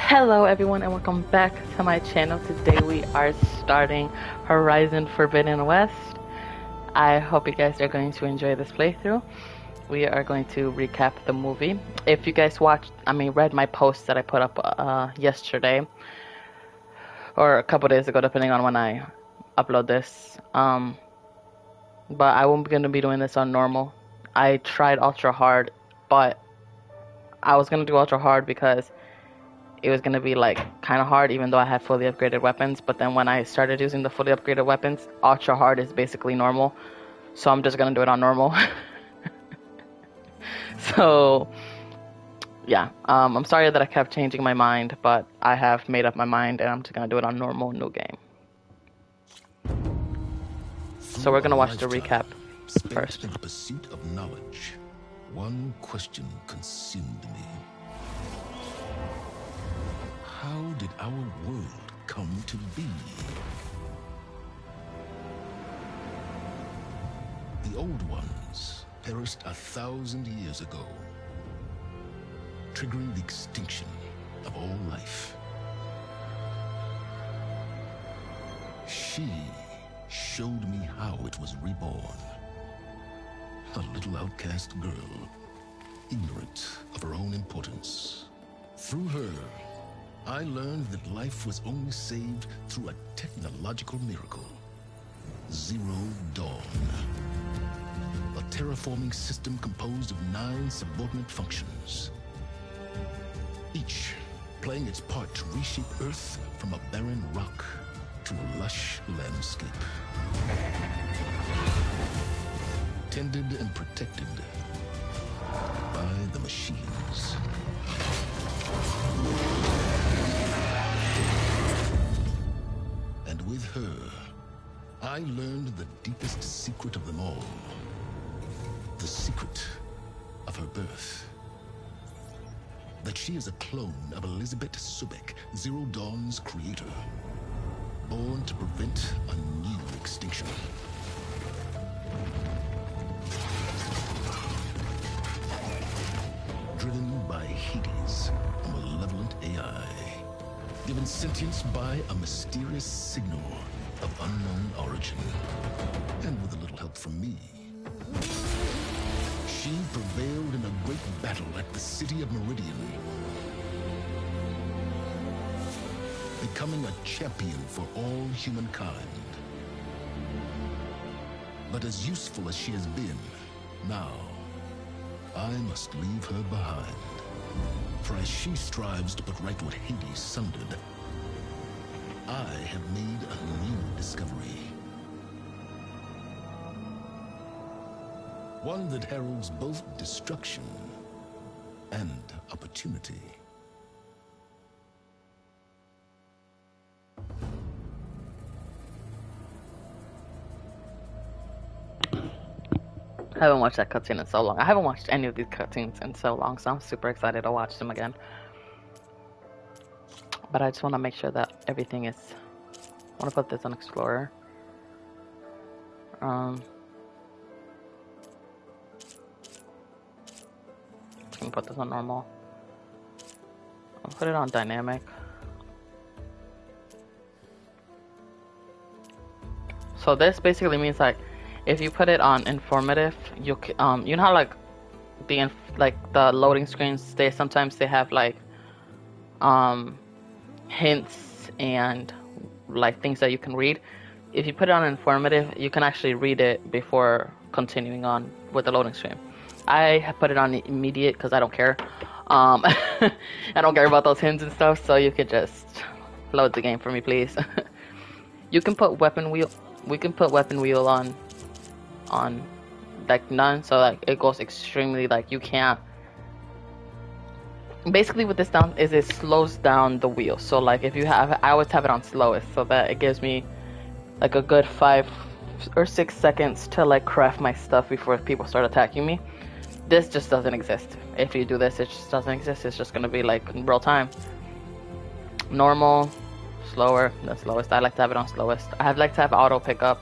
Hello everyone and welcome back to my channel. Today we are starting Horizon Forbidden West. I hope you guys are going to enjoy this playthrough. We are going to recap the movie. If you guys read my post that I put up yesterday or a couple days ago, depending on when I upload this. But I won't going to be doing this on normal. I tried ultra hard, but I was going to do ultra hard because it was going to be like kind of hard even though I had fully upgraded weapons. But then when I started using the fully upgraded weapons, ultra hard is basically normal. So I'm just going to do it on normal. So yeah, I'm sorry that I kept changing my mind, but I have made up my mind and I'm just going to do it on normal, new game. So we're going to watch the recap first. In pursuit of knowledge, one question consumed me. How did our world come to be? The old ones perished 1,000 years ago, triggering the extinction of all life. She showed me how it was reborn. A little outcast girl, ignorant of her own importance. Through her, I learned that life was only saved through a technological miracle. Zero Dawn. A terraforming system composed of 9 subordinate functions, each playing its part to reshape Earth from a barren rock to a lush landscape. Tended and protected by the machines. And with her, I learned the deepest secret of them all. The secret of her birth. That she is a clone of Elizabeth Subek, Zero Dawn's creator. Born to prevent a new extinction. Driven by Hades, a malevolent AI. Given sentience by a mysterious signal of unknown origin. And with a little help from me, she prevailed in a great battle at the city of Meridian. Becoming a champion for all humankind. But as useful as she has been, now, I must leave her behind. For as she strives to put right what Hades sundered, I have made a new discovery. One that heralds both destruction and opportunity. I haven't watched that cutscene in so long. I haven't watched any of these cutscenes in so long, so I'm super excited to watch them again. But I just want to make sure that everything is... I want to put this on Explorer. I'm gonna put this on normal. I'll put it on dynamic. So this basically means like, if you put it on informative, you know how like the loading screens, sometimes they have like hints and like things that you can read. If you put it on informative, you can actually read it before continuing on with the loading screen. I have put it on immediate because I don't care. I don't care about those hints and stuff, so you could just load the game for me, please. You can put weapon wheel. We can put weapon wheel on like none, so like it goes extremely like you can't. Basically what this down is it slows down the wheel. So like if you have, I always have it on slowest so that it gives me like a good 5 or 6 seconds to like craft my stuff before people start attacking me. This just doesn't exist. If you do this, it just doesn't exist. It's just gonna be like in real time. Normal, slower, the slowest. I like to have it on slowest. I like to have auto pickup.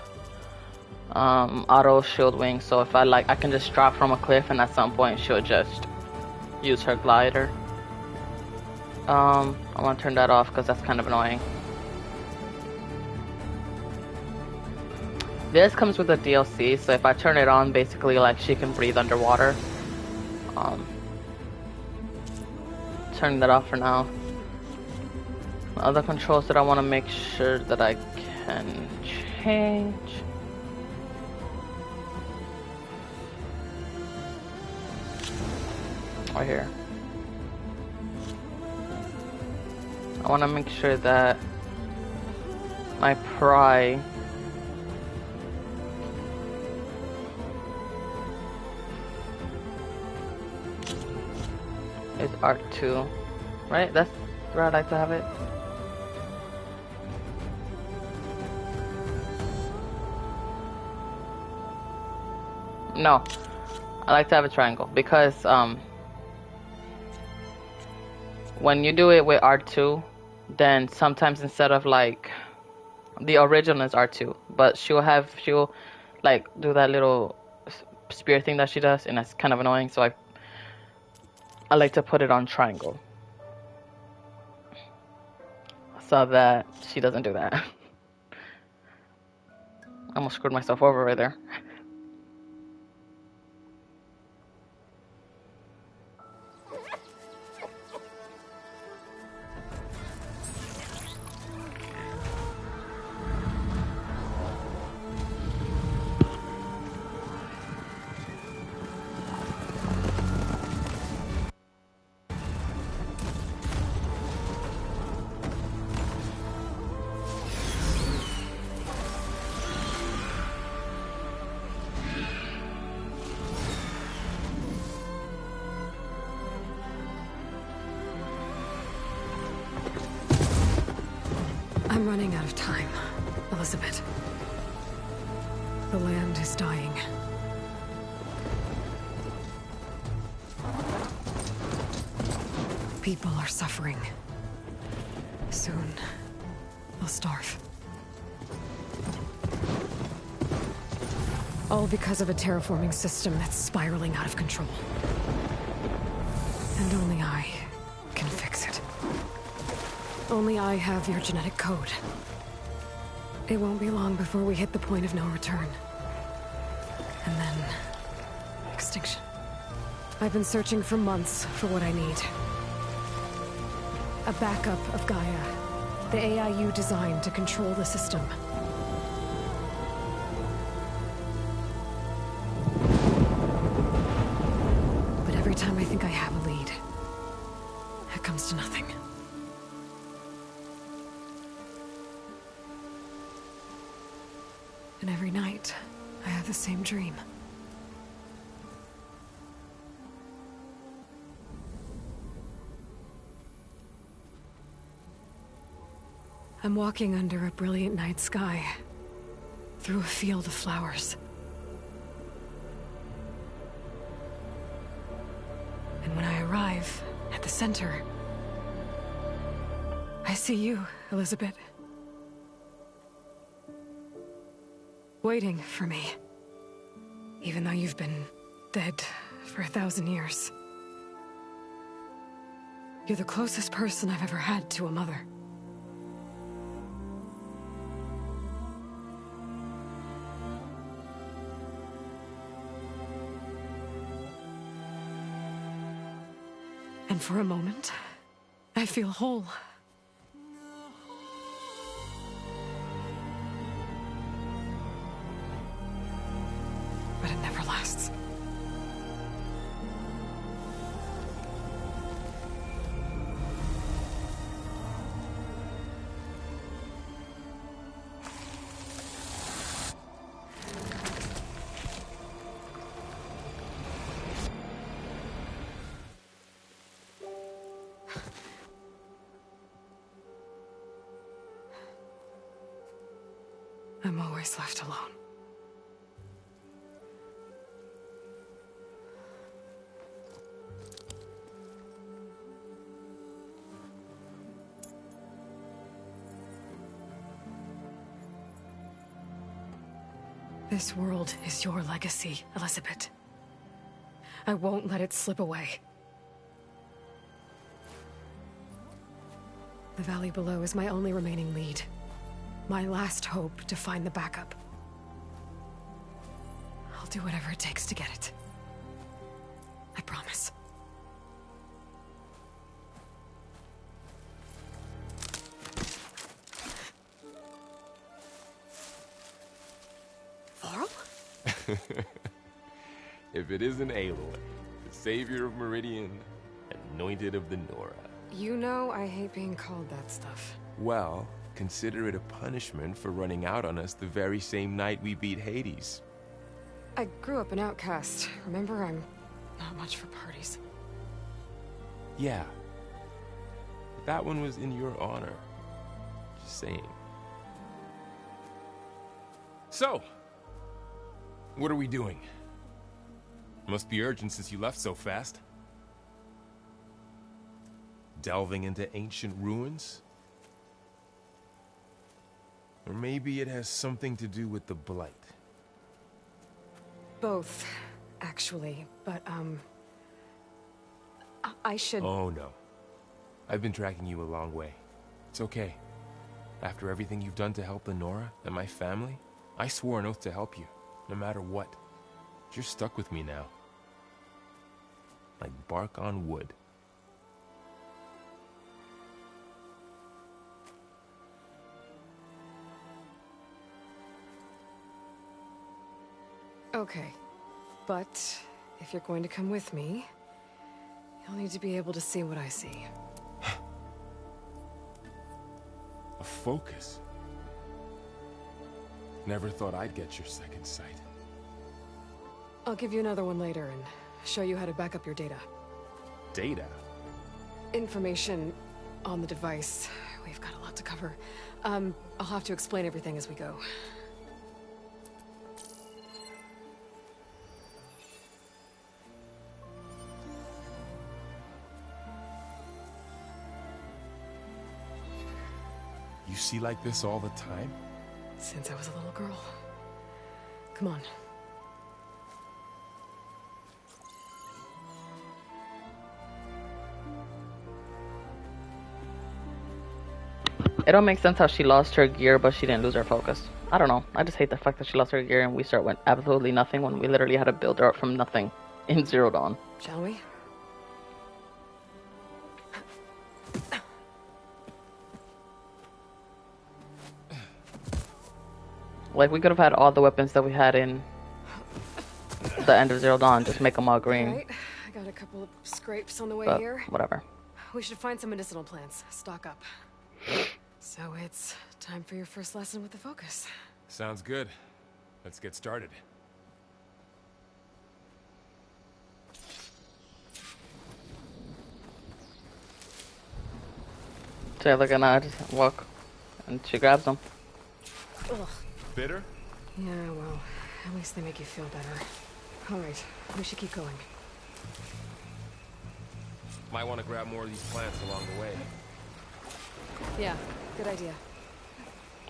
Auto shield wing, so if I can just drop from a cliff and at some point she'll just use her glider. I want to turn that off because that's kind of annoying. This comes with a DLC, so if I turn it on, basically, like, she can breathe underwater. Turning that off for now. Other controls that I want to make sure that I can change. Right here. I want to make sure that my pry is R2, right? That's where I like to have it. No, I like to have a triangle because when you do it with R2, then sometimes instead of like the original is R2, but she'll like do that little spear thing that she does, and that's kind of annoying. So I like to put it on triangle so that she doesn't do that. I almost screwed myself over right there. I'm running out of time, Elizabeth. The land is dying. People are suffering. Soon, they'll starve. All because of a terraforming system that's spiraling out of control. And only I can fix it. Only I have your genetic code. It won't be long before we hit the point of no return. And then... extinction. I've been searching for months for what I need. A backup of Gaia. The AI you designed to control the system. But every time I think I have a lead, it comes to nothing. And every night, I have the same dream. I'm walking under a brilliant night sky, through a field of flowers. And when I arrive at the center, I see you, Elizabeth. Waiting for me. Even though you've been dead for 1,000 years. You're the closest person I've ever had to a mother. And for a moment, I feel whole. But it never lasts. I'm always left alone. This world is your legacy, Elizabeth. I won't let it slip away. The valley below is my only remaining lead. My last hope to find the backup. I'll do whatever it takes to get it. I promise. Varl? If it isn't Aloy, the savior of Meridian, anointed of the Nora. You know I hate being called that stuff. Well, consider it a punishment for running out on us the very same night we beat Hades. I grew up an outcast. Remember, I'm not much for parties. Yeah. But that one was in your honor. Just saying. So, what are we doing? Must be urgent since you left so fast. Delving into ancient ruins? Or maybe it has something to do with the Blight. Both, actually, but, I should... Oh, no. I've been tracking you a long way. It's okay. After everything you've done to help the Nora and my family, I swore an oath to help you, no matter what. You're stuck with me now. Like bark on wood. Okay, but if you're going to come with me, you'll need to be able to see what I see. A focus? Never thought I'd get your second sight. I'll give you another one later and show you how to back up your data. Data? Information on the device. We've got a lot to cover. I'll have to explain everything as we go. You see like this all the time? Since I was a little girl. Come on. It don't make sense how she lost her gear, but she didn't lose her focus. I don't know. I just hate the fact that she lost her gear and we start with absolutely nothing when we literally had to build her up from nothing in Zero Dawn. Shall we? Like, we could have had all the weapons that we had in the end of Zero Dawn, just make them all green. Right. I got a couple of scrapes on the way But here. whatever. We should find some medicinal plants. Stock up. So it's time for your first lesson with the focus. Sounds good. Let's get started. So look at now, just walk, and she grabs them. Ugh. Bitter? Yeah, well, at least they make you feel better. All right, we should keep going. Might want to grab more of these plants along the way. Yeah, good idea.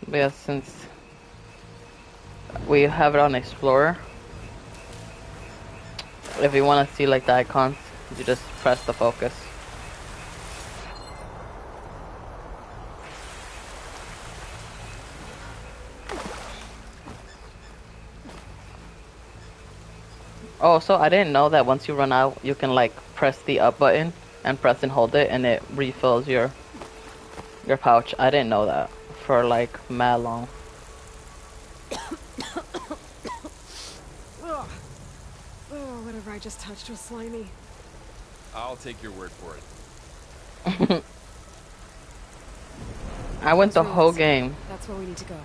But yeah, since we have it on Explorer, if you want to see like the icons, you just press the focus. Oh, so I didn't know that once you run out, you can like press the up button and press and hold it, and it refills your pouch. I didn't know that for like mad long. Oh, whatever I just touched was slimy. I'll take your word for it. I went the whole game That's where we need to go.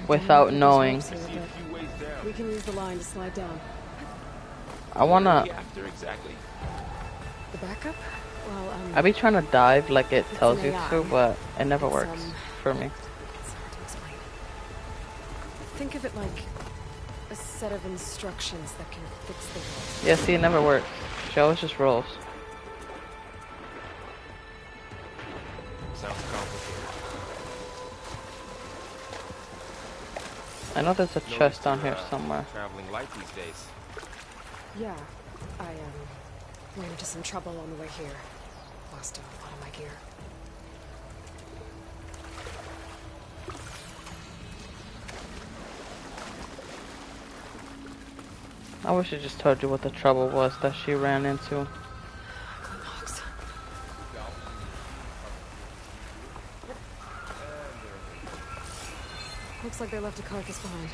without knowing. We can use the line to slide down. I wanna. After exactly. The backup? Well, I be trying to dive like it It's tells an you AI. to, but it never It's, works for me. It's hard to explain. Think of it like a set of instructions that can fix the world. Yeah, see, it never works. She always just rolls. Sounds complicated. I know there's a chest down here somewhere. Traveling light these days. Yeah, I ran into some trouble on the way here. Lost a lot of my gear. I wish I just told you what the trouble was that she ran into. Good knocks. Looks like they left a carcass behind.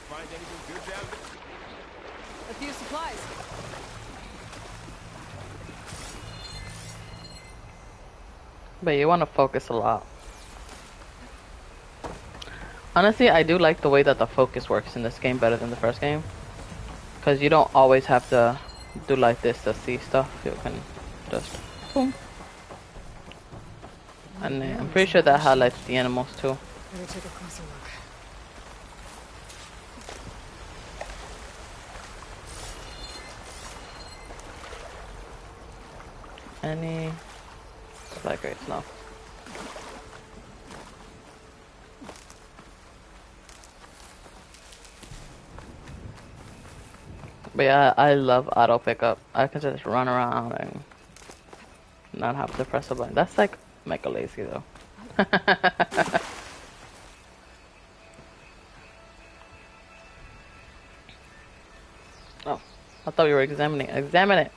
Find anything good down there? A few supplies. But you want to focus a lot. Honestly, I do like the way that the focus works in this game better than the first game. Because you don't always have to do like this to see stuff. You can just boom. And I'm pretty sure that highlights the animals too. Better take a closer look. Any supply crates? No. But yeah, I love auto pickup. I can just run around and not have to press a button. That's like mega lazy though. Oh, I thought you were examining. Examine it.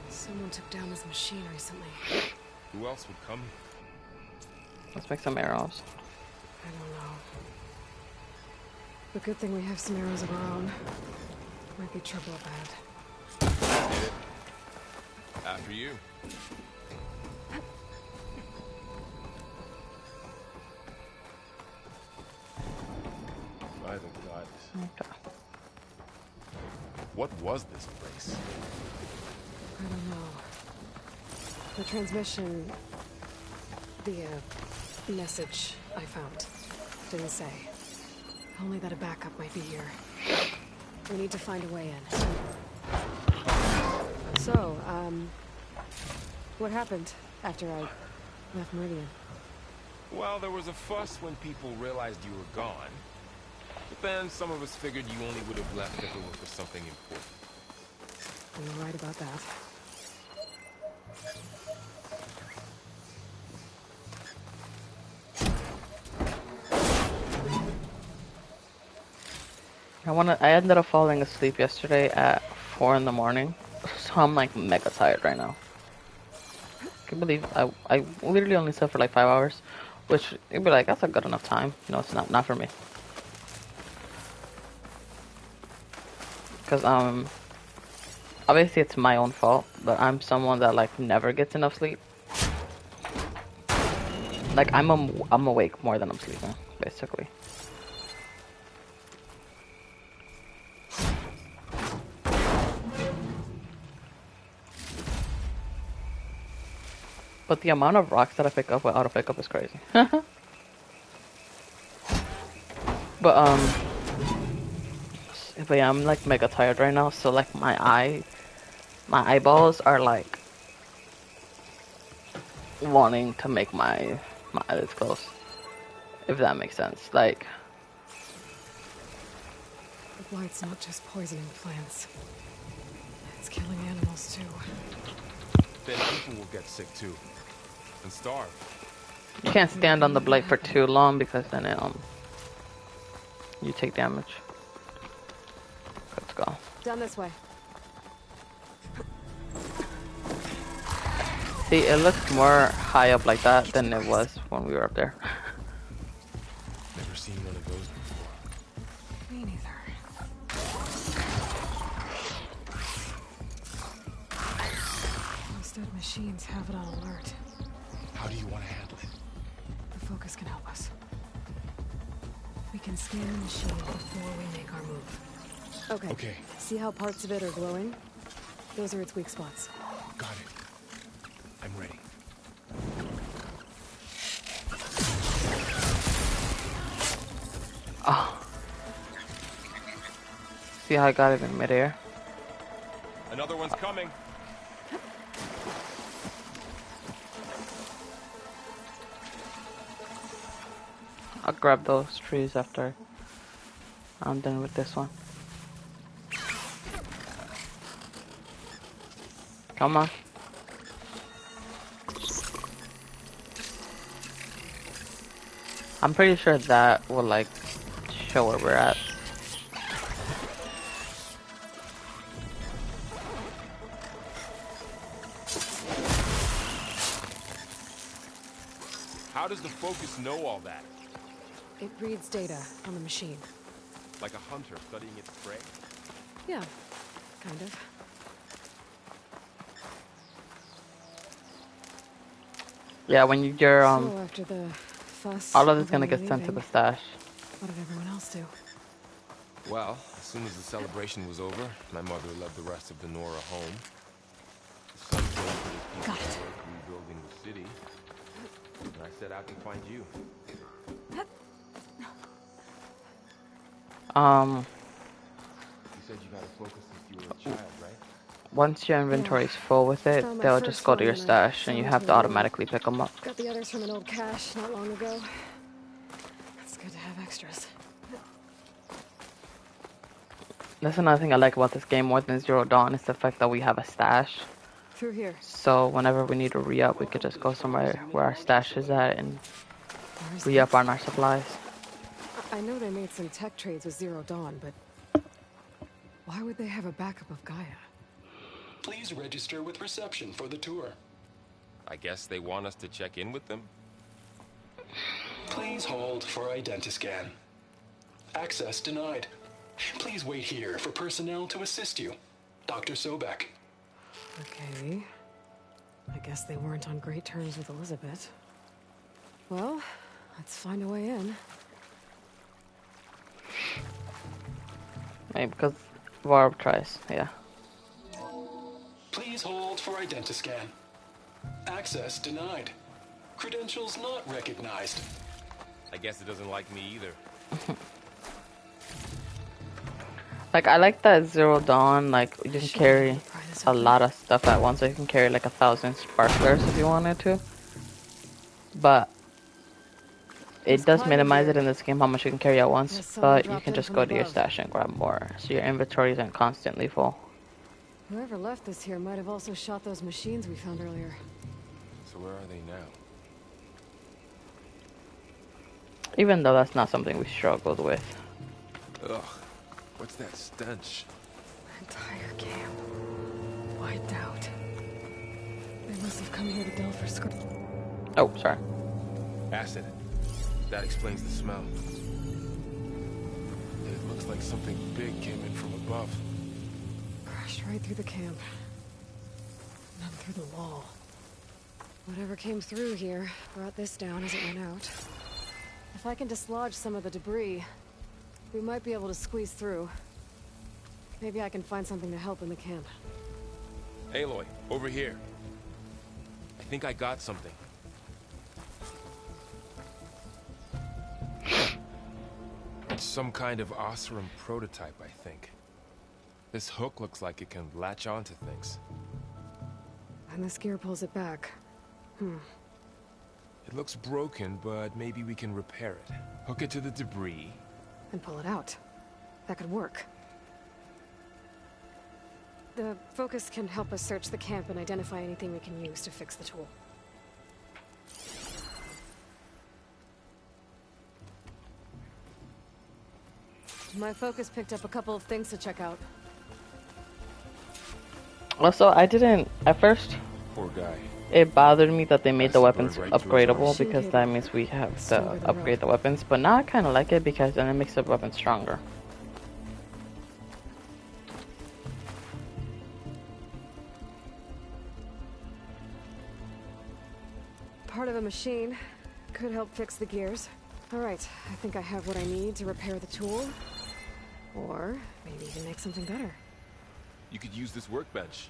Someone took down this machine recently. Who else would come? Let's make some arrows. I don't know. But good thing we have some arrows of our own. Might be trouble ahead. Hit it. After you. By the gods. Okay. What was this place? I don't know. The transmission... The, message I found didn't say. Only that a backup might be here. We need to find a way in. So, what happened after I left Meridian? Well, there was a fuss when people realized you were gone. But then some of us figured you only would have left if it were for something important. You're right about that. I ended up falling asleep yesterday at 4 in the morning, so I'm like mega tired right now. I can't believe I literally only slept for like 5 hours, which you'd be like, that's a good enough time. No, it's not for me. Because obviously it's my own fault, but I'm someone that like never gets enough sleep. Like I'm awake more than I'm sleeping, basically. But the amount of rocks that I pick up with auto pickup is crazy. But yeah, I'm like mega tired right now, so like my eyeballs are like wanting to make my eyelids close. If that makes sense. Like The blight's not just poisoning plants. It's killing animals too. Then people will get sick too. And starve. you can't stand on the blight for too long because then you take damage. Let's go. Down this way. See, it looks more high up like that than it was when we were up there. Never seen one of those before. Me neither. Those dead machines have it on alert. How do you want to handle it? The focus can help us. We can scan the machine before we make our move. Okay. See how parts of it are glowing? Those are its weak spots. Got it. I'm ready. Oh. See how I got it in midair? Another one's coming. I'll grab those trees after I'm done with this one. Come on. I'm pretty sure that will like show where we're at. How does the Focus know all that? It reads data on the machine. Like a hunter studying its prey? Yeah, kind of. Yeah, when you're So after the fuss, all of it's over gonna me get sent to the leaving, stash. what did everyone else do? Well, as soon as the celebration was over, my mother led the rest of the Nora home. The son came for his piece Got of it. work rebuilding the city, and I set out to find you. You said you got a Focus since you were a child, right? Once your inventory is full with it, Found my they'll first just go to one your when I stash, and you fell have into to the room. automatically pick them up. Got the others from an old cache not long ago. It's good to have extras. That's another thing I like about this game more than Zero Dawn is the fact that we have a stash. Through here. So whenever we need to re-up, we could just go somewhere where our stash is at and Where's re-up this? on our supplies. I know they made some tech trades with Zero Dawn, but why would they have a backup of Gaia? Please register with reception for the tour. I guess they want us to check in with them. Please hold for identiscan. Access denied. Please wait here for personnel to assist you. Dr. Sobek. Okay. I guess they weren't on great terms with Elizabeth. Well, let's find a way in. Maybe because Varb tries, yeah. Please hold for identiscan. Access denied. Credentials not recognized. I guess it doesn't like me either. Like, I like that Zero Dawn, like, you can carry a lot of stuff at once. So you can carry like 1,000 sparklers if you wanted to. But it does minimize it in this game how much you can carry at once. But you can just go to your stash and grab more. So your inventory isn't constantly full. Whoever left this here might have also shot those machines we found earlier. So where are they now? Even though that's not something we struggled with. Ugh, what's that stench? Entire camp. Wiped out. They must have come here to delve for script. Oh, sorry. Acid. That explains the smell. It looks like something big came in from above. Crashed right through the camp. Then through the wall. Whatever came through here brought this down as it went out. If I can dislodge some of the debris, we might be able to squeeze through. Maybe I can find something to help in the camp. Aloy, over here. I think I got something. It's some kind of Osram prototype, I think. This hook looks like it can latch onto things. And this gear pulls it back. It looks broken, but maybe we can repair it. Hook it to the debris. And pull it out. That could work. The Focus can help us search the camp and identify anything we can use to fix the tool. My Focus picked up a couple of things to check out. Also, I didn't, at first, Poor guy. it bothered me that they made the weapons Burned right through his upgradable arm. because that means we have to upgrade the weapons. But now I kind of like it because then it makes the weapon stronger. Part of a machine could help fix the gears. All right, I think I have what I need to repair the tool. Or maybe even make something better. You could use this workbench.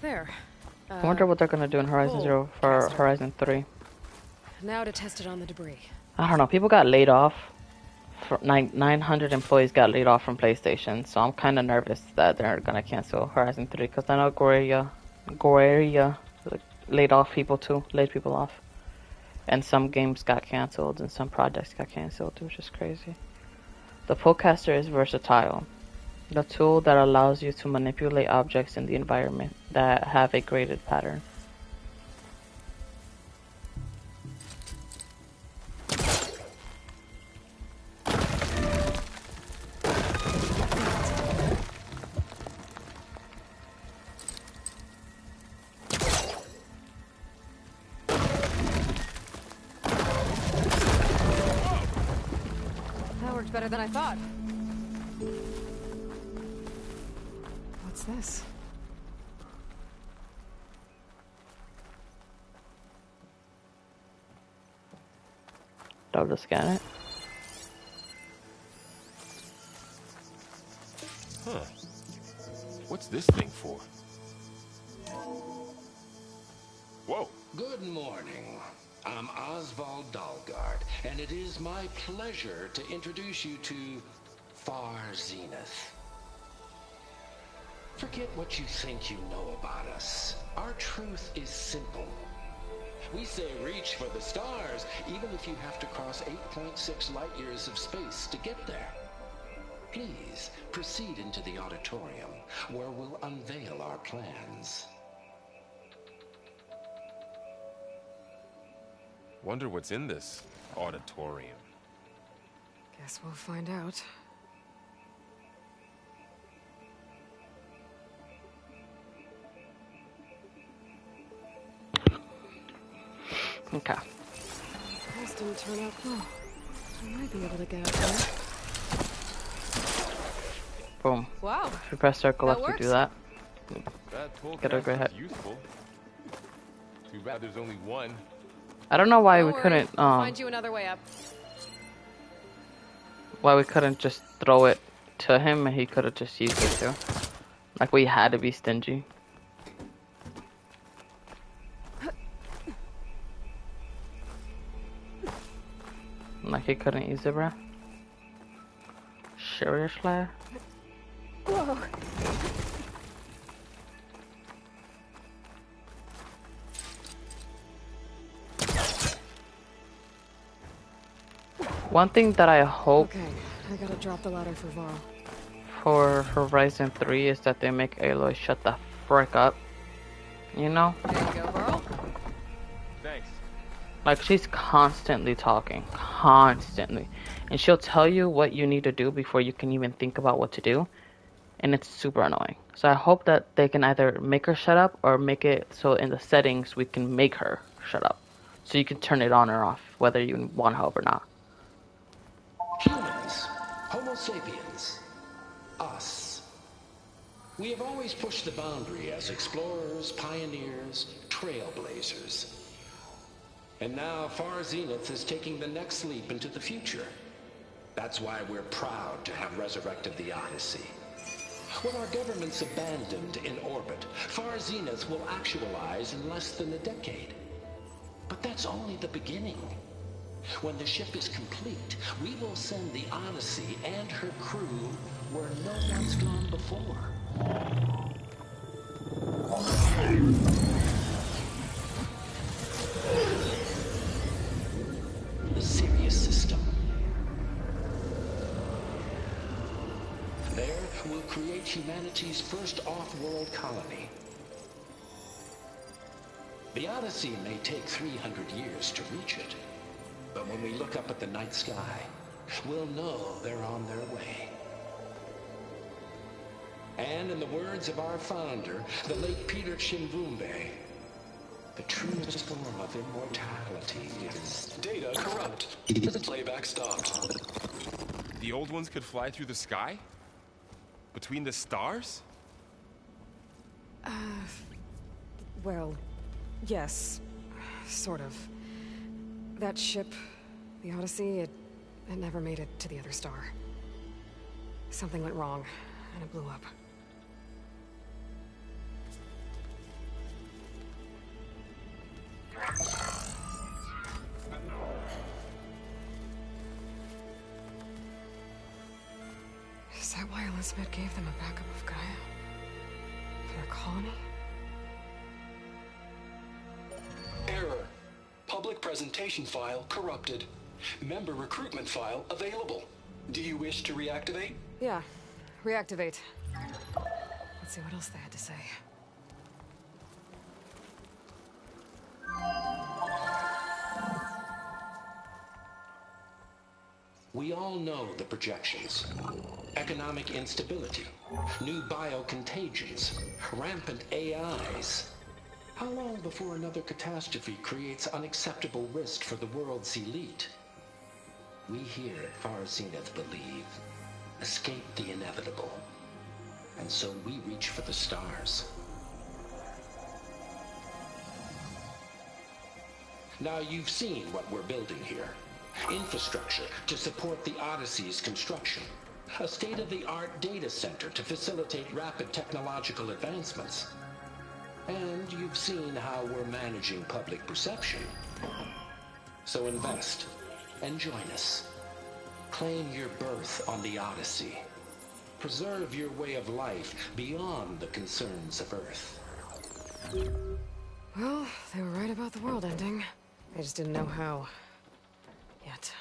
There. I wonder what they're gonna do in Horizon cool. Zero for Horizon 3. Now to test it on the debris. I don't know. People got laid off. 900 employees got laid off from PlayStation, so I'm kind of nervous that they're gonna cancel Horizon 3 because I know Goria laid off people too, laid people off, and some games got canceled and some projects got canceled, which is crazy. The Polecaster is versatile, the tool that allows you to manipulate objects in the environment that have a graded pattern. That worked better than I thought. What's this? Double scan it. Huh. What's this thing for? Whoa. Good morning. I'm Oswald Dalgard, and it is my pleasure to introduce you to Far Zenith. Forget what you think you know about us. Our truth is simple. We say reach for the stars, even if you have to cross 8.6 light years of space to get there. Please proceed into the auditorium, where we'll unveil our plans. Wonder what's in this auditorium. Guess we'll find out. Okay. This didn't turn out well. I might be able to get up there. Boom. Wow. If you press circle That left, you works. do that. That Get over ahead. useful. Too bad there's only one. I don't know why Don't we worry, couldn't I'll find you another way up. just throw it to him and he could have just used it too. Like we had to be stingy. Like he couldn't use it, bruh. Seriously? Whoa. One thing that I hope Okay, I gotta drop the ladder for Varl. for Horizon 3 is that they make Aloy shut the frick up. You know? There you go, Varl. Thanks. Like she's constantly talking. Constantly. And she'll tell you what you need to do before you can even think about what to do. And it's super annoying. So I hope that they can either make her shut up or make it so in the settings we can make her shut up. So you can turn it on or off, whether you want help or not. Humans, Homo sapiens, us. We have always pushed the boundary as explorers, pioneers, trailblazers. And now Far Zenith is taking the next leap into the future. That's why we're proud to have resurrected the Odyssey. When our government's abandoned in orbit, Far Zenith will actualize in less than a decade. But that's only the beginning. When the ship is complete, we will send the Odyssey and her crew where no one's gone before. The Sirius system. There, we'll create humanity's first off-world colony. The Odyssey may take 300 years to reach it. But when we look up at the night sky, we'll know they're on their way. And in the words of our founder, the late Peter Chimbumbe, the truest form of immortality is... Data corrupt. Playback stopped. The old ones could fly through the sky? Between the stars? Well, yes. Sort of. That ship, the Odyssey, it never made it to the other star. Something went wrong, and it blew up. Is that why Elizabeth gave them a backup of Gaia? For their colony? Error. Public presentation file corrupted. Member recruitment file available. Do you wish to reactivate? Yeah, reactivate. Let's see what else they had to say. We all know the projections. Economic instability, new biocontagions, rampant AIs. How long before another catastrophe creates unacceptable risk for the world's elite? We here at Far Zenith believe, escape the inevitable. And so we reach for the stars. Now you've seen what we're building here. Infrastructure to support the Odyssey's construction. A state-of-the-art data center to facilitate rapid technological advancements. And you've seen how we're managing public perception. So invest and join us. Claim your berth on the Odyssey. Preserve your way of life beyond the concerns of Earth. Well, they were right about the world ending. I just didn't know how. Yet.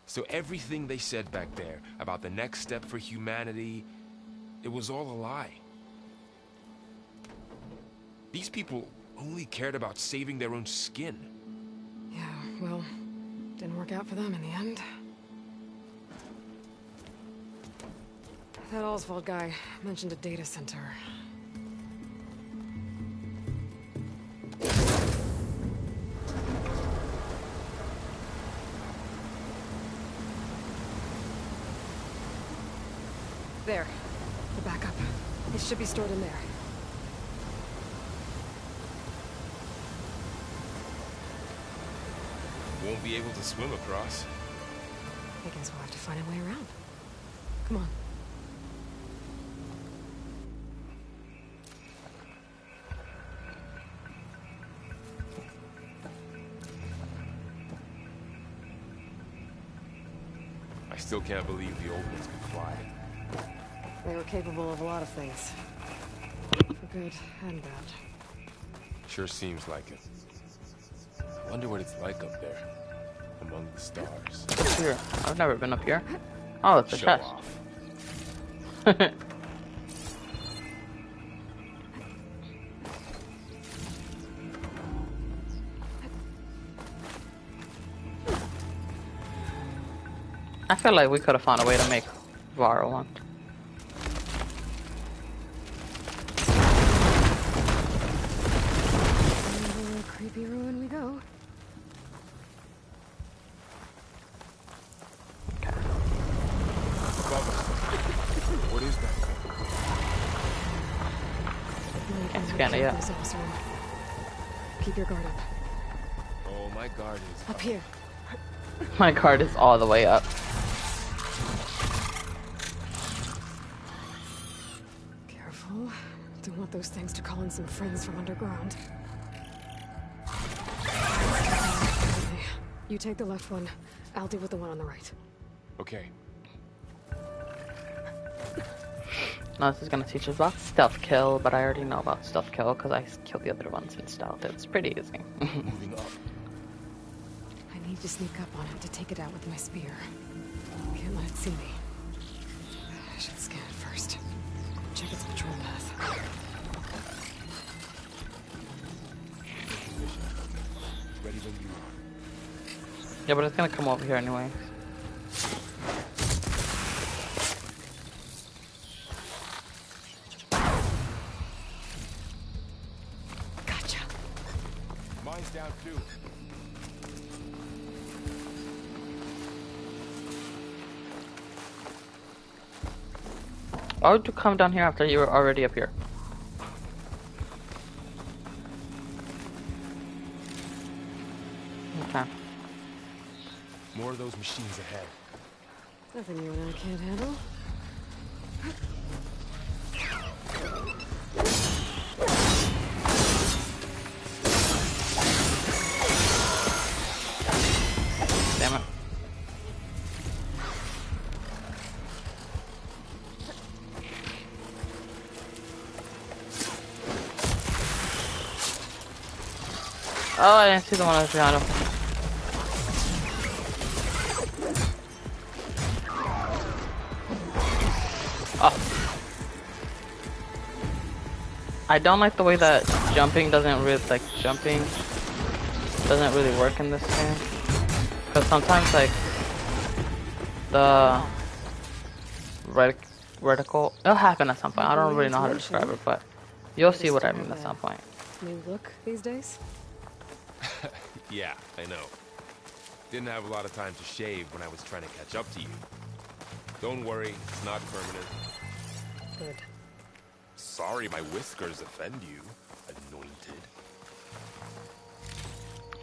So everything they said back there about the next step for humanity, it was all a lie. These people only cared about saving their own skin. Yeah, well, didn't work out for them in the end. That Oswald guy mentioned a data center. There. The backup. It should be stored in there. Won't be able to swim across. I guess we'll have to find a way around. Come on. I still can't believe the old ones could fly. They were capable of a lot of things. For good and bad. Sure seems like it. I wonder what it's like up there, among the stars. Here, I've never been up here. Oh, it's a Show chest. off. I feel like we could have found a way to make Varro one. Into a creepy ruin we go. Above us. What is that? Can't scan it yet. This officer. Keep your guard up. Oh, my guard is Up here. My card is all the way up. Careful. Don't want those things to call in some friends from underground. You take the left one. I'll deal with the one on the right. Okay. Now this is gonna teach us about stealth kill, but I already know about stealth kill because I killed the other ones in stealth. It's pretty easy. Moving up. I need to sneak up on it to take it out with my spear. Can't let it see me. I should scan it first. Check its patrol path. Ready when you are. Yeah, but it's gonna come over here anyway. Gotcha. Mine's down too. Why would you come down here after you were already up here? Okay. More of those machines ahead. Nothing you and I can't handle. Damn it. Oh, I didn't see the one I was behind him. I don't like the way that jumping doesn't really work in this game. Because sometimes like the vertical, it'll happen at some point. I don't really know how to describe it, but you'll see what I mean at some point. New look these days? Yeah, I know. Didn't have a lot of time to shave when I was trying to catch up to you. Don't worry, it's not permanent. Good. Sorry my whiskers offend you, anointed.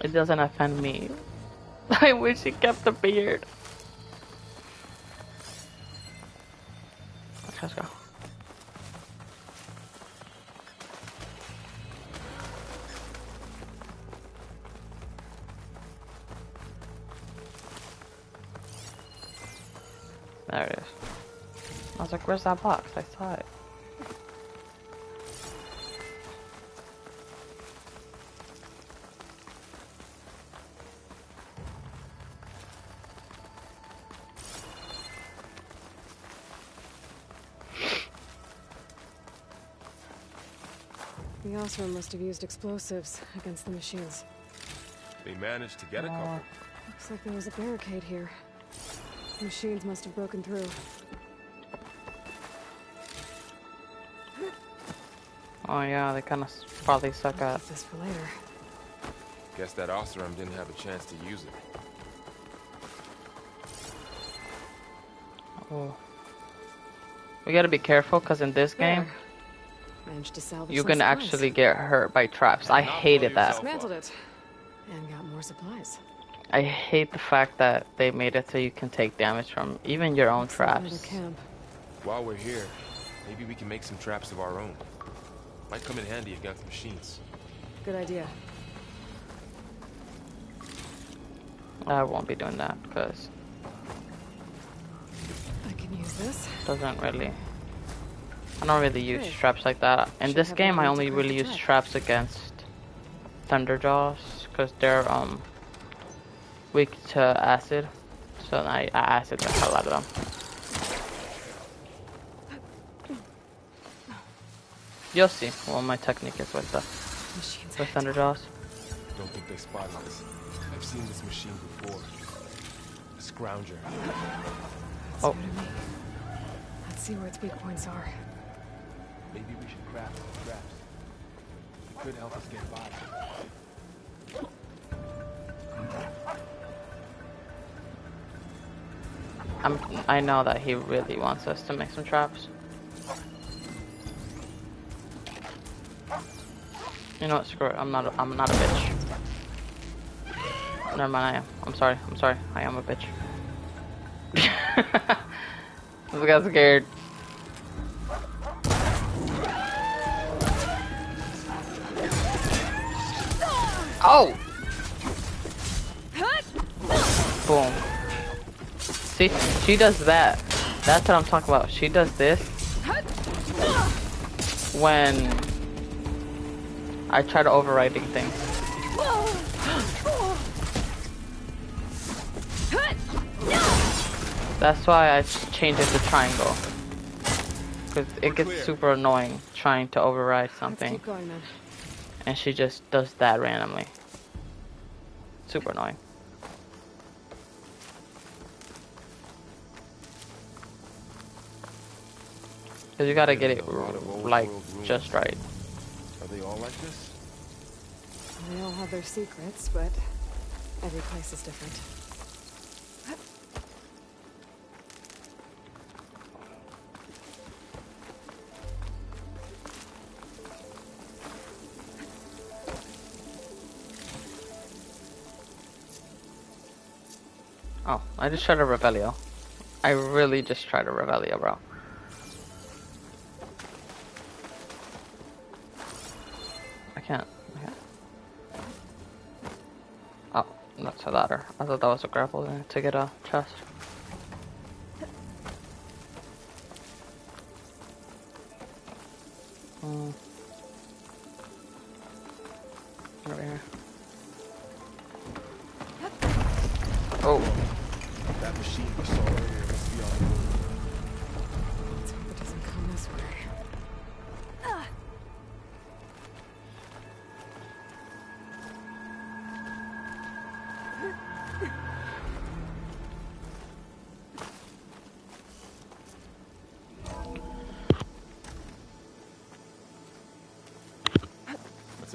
It doesn't offend me. I wish he kept the beard. Okay, let's go. There it is. I was like, where's that box? I saw it. The Osram must have used explosives against the machines. They managed to get a couple. Looks like there was a barricade here. The machines must have broken through. Oh yeah, they kind of probably suck at. Keep this for later. Guess that Osram didn't have a chance to use it. Oh. We gotta be careful, because in this game, Managed to salvage you some can supplies. actually get hurt by traps. I hated that. Dismantled it. And got more supplies. I hate the fact that they made it so you can take damage from even your own Looks like another traps. camp. While we're here, maybe we can make some traps of our own. Might come in handy against machines. Good idea. I won't be doing that, because I can use this. it doesn't really... I don't really use Okay. traps like that. In Should this have game, I one to only crack really the use trap. traps against Thunderjaws, because they're weak to acid. So I acid the hell out of them. You'll see what my technique is with the Machines with ahead. Thunderjaws. Don't think they spotted us. I've seen this machine before. A scrounger. That's Oh. new to me. Let's see where its weak points are. Maybe we should craft some traps. It could help us get by. I know that he really wants us to make some traps. You know what? Screw it. I'm not a bitch. Never mind. I am. I'm sorry. I am a bitch. This guy's scared. Oh! Boom. See, she does that. That's what I'm talking about. She does this when I try to overriding things. That's why I changed it to triangle. Because it gets super annoying trying to override Let's something. keep going then. And she just does that randomly. Super annoying. Because you gotta get it like just right. Are they all like this? They all have their secrets, but every place is different. Oh, I just tried a Revelio. I really just tried a Revelio, bro. I can't. Oh, that's a ladder. I thought that was a grapple to get a chest. Over here. Oh. That machine we saw earlier must be on the move. Let's hope it doesn't come this way.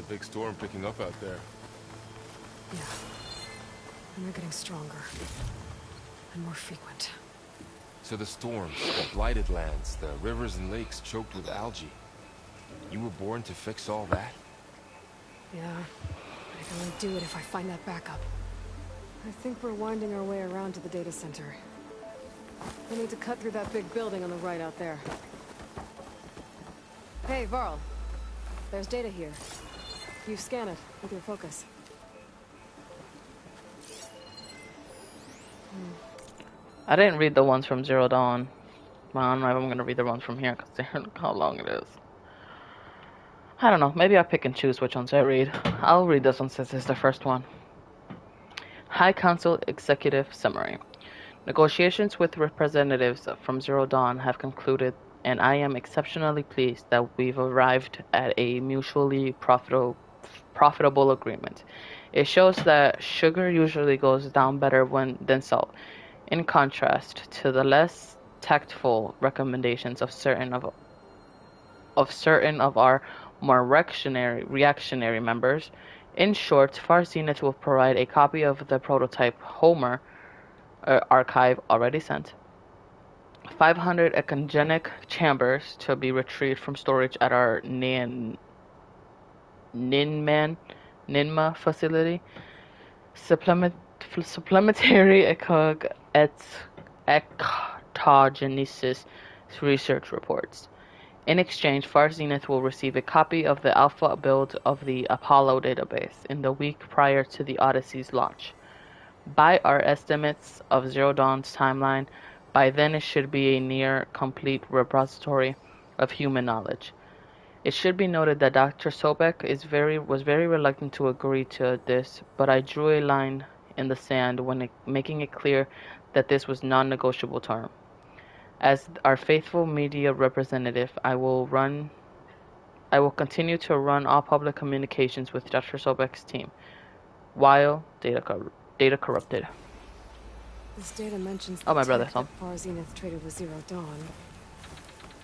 a big storm picking up out there. Yeah. And they're getting stronger. And more frequent. So the storms, the blighted lands, the rivers and lakes choked with algae. You were born to fix all that? Yeah. But I can only do it if I find that backup. I think we're winding our way around to the data center. We need to cut through that big building on the right out there. Hey, Varl. There's data here. You scan it with your focus. I didn't read the ones from Zero Dawn. Well, I don't know if I'm gonna read the ones from here because look how long it is. I don't know. Maybe I'll pick and choose which ones I read. I'll read this one since it's the first one. High Council Executive Summary. Negotiations with representatives from Zero Dawn have concluded, and I am exceptionally pleased that we've arrived at a mutually profitable agreement. It shows that sugar usually goes down better than salt, in contrast to the less tactful recommendations of certain of our more reactionary members. In short, Far Zenith will provide a copy of the prototype Homer archive already sent, 500 ecogenic chambers to be retrieved from storage at our Ninma facility, supplementary ectogenesis research reports. In exchange, Far Zenith will receive a copy of the alpha build of the Apollo database in the week prior to the Odyssey's launch. By our estimates of Zero Dawn's timeline, by then it should be a near-complete repository of human knowledge. It should be noted that Dr. Sobek was very reluctant to agree to this, but I drew a line in the sand when making it clear that this was non-negotiable term. As our faithful media representative, I will continue to run all public communications with Dr. Sobek's team, while data corrupted. This data mentions Oh, my the brother's tech home. that Far Zenith traded with Zero Dawn.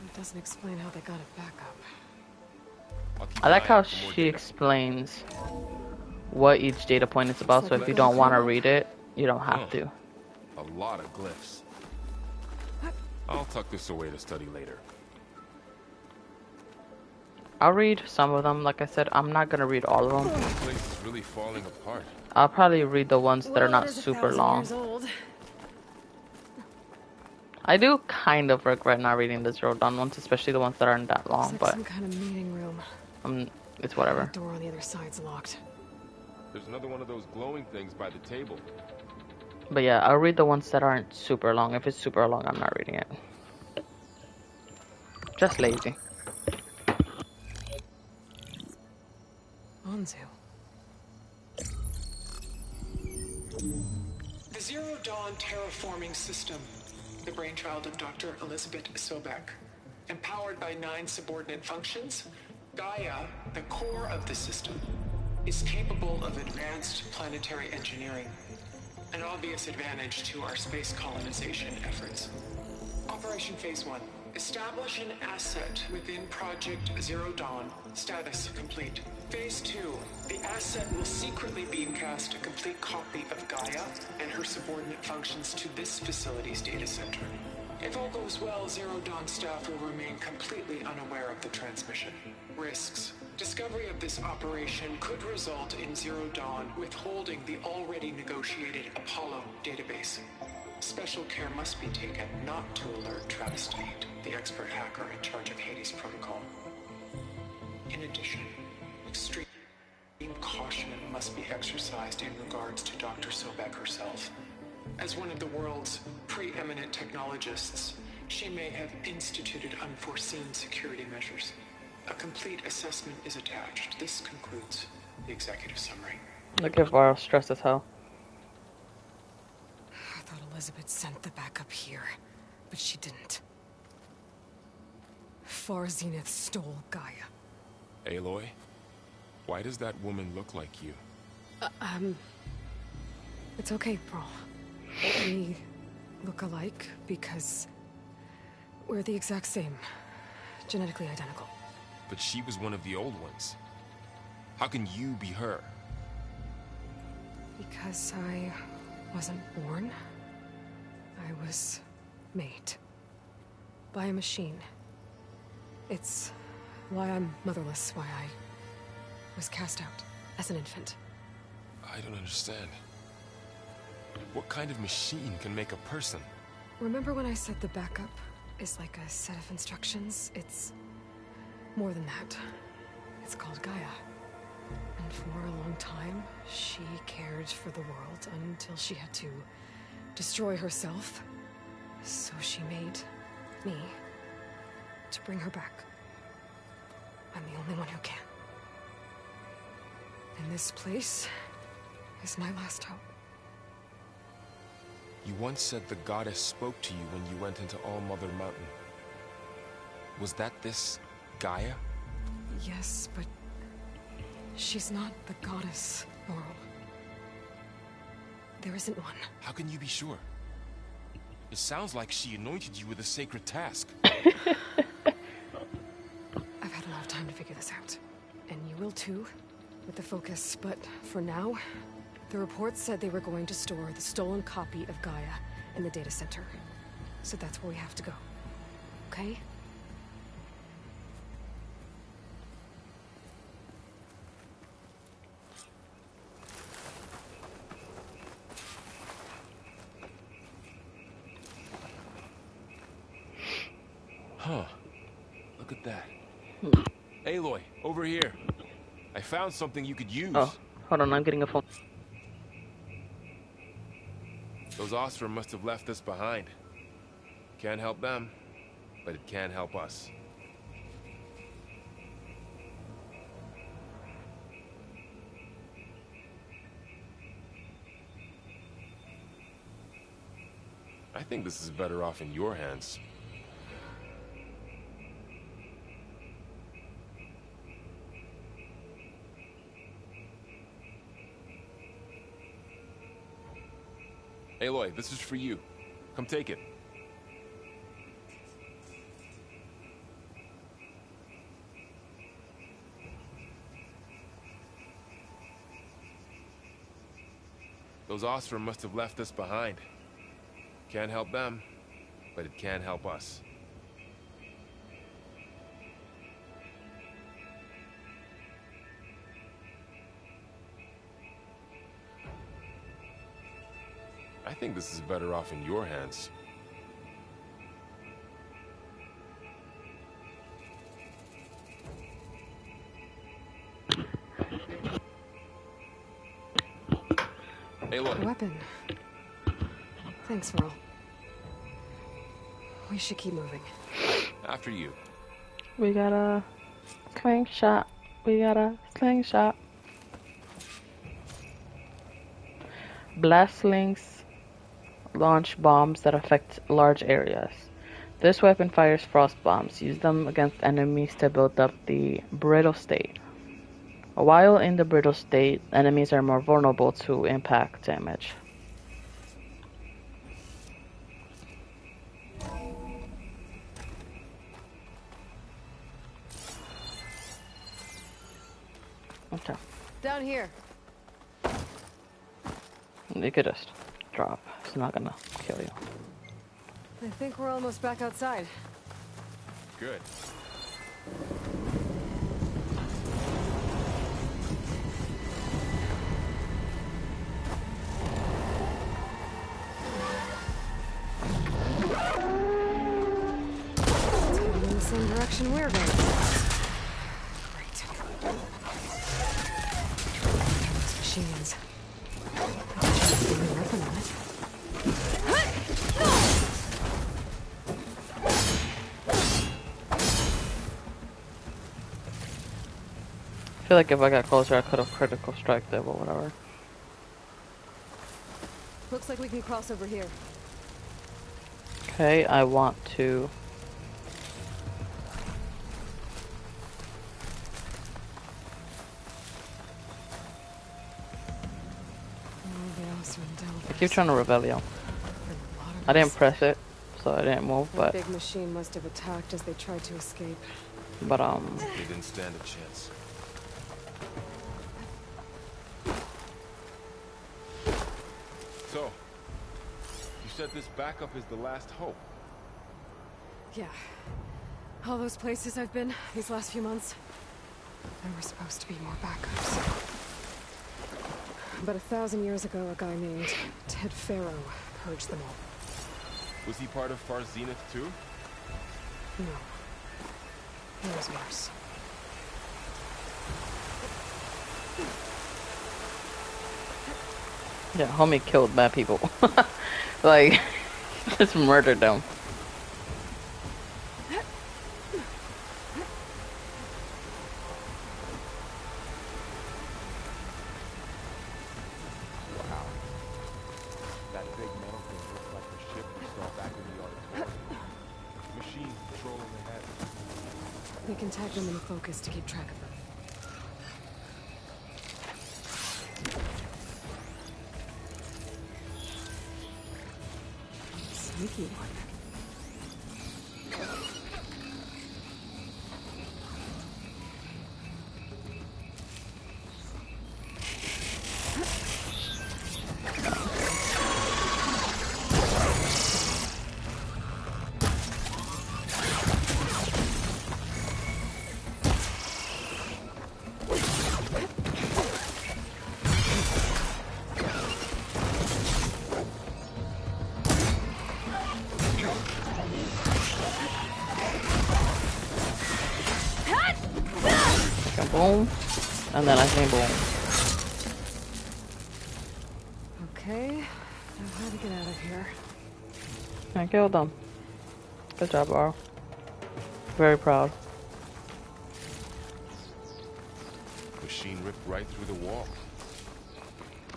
It doesn't explain how they got it back up. I like how she explains what each data point is about, so if you don't want to read it, you don't have to. A lot of glyphs. I'll tuck this away to study later. I'll read some of them. Like I said, I'm not gonna read all of them. This place is really falling apart. I'll probably read the ones that are not super long. I do kind of regret not reading the Zero Dawn ones, especially the ones that aren't that long, but some kind of meeting room. It's whatever. The door on the other side's locked. There's another one of those glowing things by the table. But yeah, I'll read the ones that aren't super long. If it's super long, I'm not reading it. Just lazy. Onzu. The Zero Dawn terraforming system, the brainchild of Dr. Elizabeth Sobek. Empowered by 9 subordinate functions, Gaia, the core of the system, is capable of advanced planetary engineering, an obvious advantage to our space colonization efforts. Operation Phase 1. Establish an asset within Project Zero Dawn. Status complete. Phase 2. The asset will secretly beamcast a complete copy of Gaia and her subordinate functions to this facility's data center. If all goes well, Zero Dawn staff will remain completely unaware of the transmission. Risks. Discovery of this operation could result in Zero Dawn withholding the already negotiated Apollo database. Special care must be taken not to alert Travis Tate, the expert hacker in charge of Hades Protocol. In addition, extreme caution must be exercised in regards to Dr. Sobek herself. As one of the world's preeminent technologists, she may have instituted unforeseen security measures. A complete assessment is attached. This concludes the executive summary. Look at Varl, stressed as hell. I thought Elizabeth sent the backup here, but she didn't. Far Zenith stole Gaia. Aloy, why does that woman look like you? It's okay, Pearl. We look alike because we're the exact same. Genetically identical. But she was one of the old ones. How can you be her? Because I wasn't born. I was made. By a machine. It's why I'm motherless, why I was cast out as an infant. I don't understand. What kind of machine can make a person? Remember when I said the backup is like a set of instructions? It's more than that. It's called Gaia. And for a long time, she cared for the world until she had to destroy herself. So she made me to bring her back. I'm the only one who can. And this place is my last hope. You once said the goddess spoke to you when you went into All Mother Mountain. Was that this Gaia? Yes, but she's not the goddess, Laurel. There isn't one. How can you be sure? It sounds like she anointed you with a sacred task. I've had a lot of time to figure this out. And you will too, with the focus. But for now, the report said they were going to store the stolen copy of Gaia in the data center. So that's where we have to go. Okay? Huh. Look at that. Aloy, over here. I found something you could use. Oh, hold on, I'm getting a phone. Those Osram must have left this behind. Can't help them, but it can help us. I think this is better off in your hands. Aloy, this is for you. Come take it. Those Osram must have left this behind. Can't help them, but it can help us. I think this is better off in your hands. Aloy. A weapon. Thanks, Laurel. We should keep moving. After you. We got a slingshot. We got a slingshot. Blast slings launch bombs that affect large areas. This weapon fires frost bombs. Use them against enemies to build up the brittle state. While in the brittle state, enemies are more vulnerable to impact damage. Okay. Down here. You could just drop. It's not gonna kill you. I think we're almost back outside. Good. It's heading in the same direction we're going. Great. Those machines. I bet you can put a weapon on it. I feel like if I got closer, I could have critical strike them or whatever. Looks like we can cross over here. Okay, I want to. I keep trying to Revelio. I didn't press it, so I didn't move, The but big machine must have attacked as they tried to escape. They didn't stand a chance. So, you said this backup is the last hope. Yeah. All those places I've been these last few months, there were supposed to be more backups. But 1,000 years ago, a guy named Ted Pharaoh purged them all. Was he part of Far Zenith too? No. It was worse. Yeah, homie killed bad people. Like, just murdered them. That big metal thing looks like the ship we saw back in the auditorium. Machine patrolling ahead. We can tag them in focus to keep track of them. Sneaky one. Boom. And then I say boom. Okay, now how to get out of here? I killed them. Good job, Laurel. Very proud. Machine ripped right through the wall.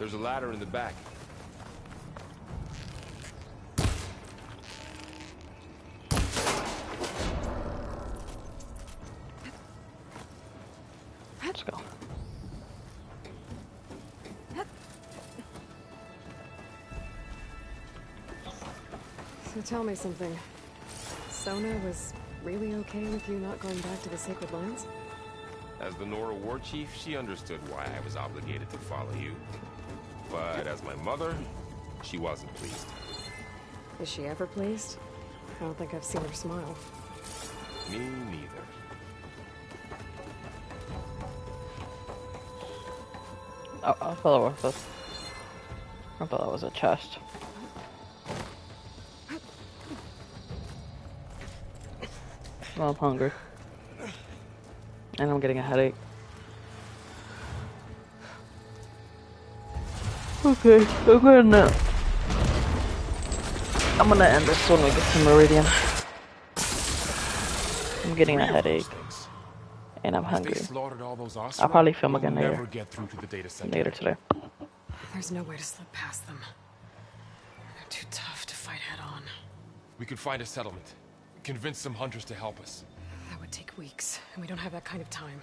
There's a ladder in the back. Let's go. So tell me something. Sona was really okay with you not going back to the Sacred Lands? As the Nora war chief, she understood why I was obligated to follow you. But as my mother, she wasn't pleased. Is she ever pleased? I don't think I've seen her smile. Me neither. Oh, I thought it was I thought that was a chest. Well, I'm hungry. And I'm getting a headache. Okay, I'm gonna end this when we get to Meridian. I'm getting a headache. And I'm hungry. I'll probably film again later today. There's no way to slip past them. They're too tough to fight head on. We could find a settlement. Convince some hunters to help us. That would take weeks, and we don't have that kind of time.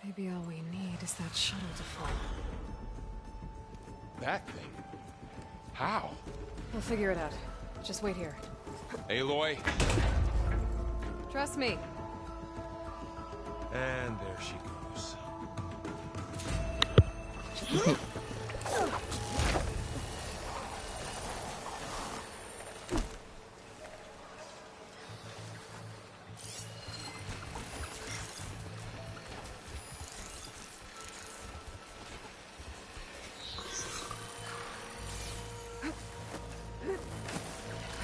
Maybe all we need is that shuttle to fall. That thing? How? We'll figure it out. Just wait here. Aloy. Trust me. And there she goes. I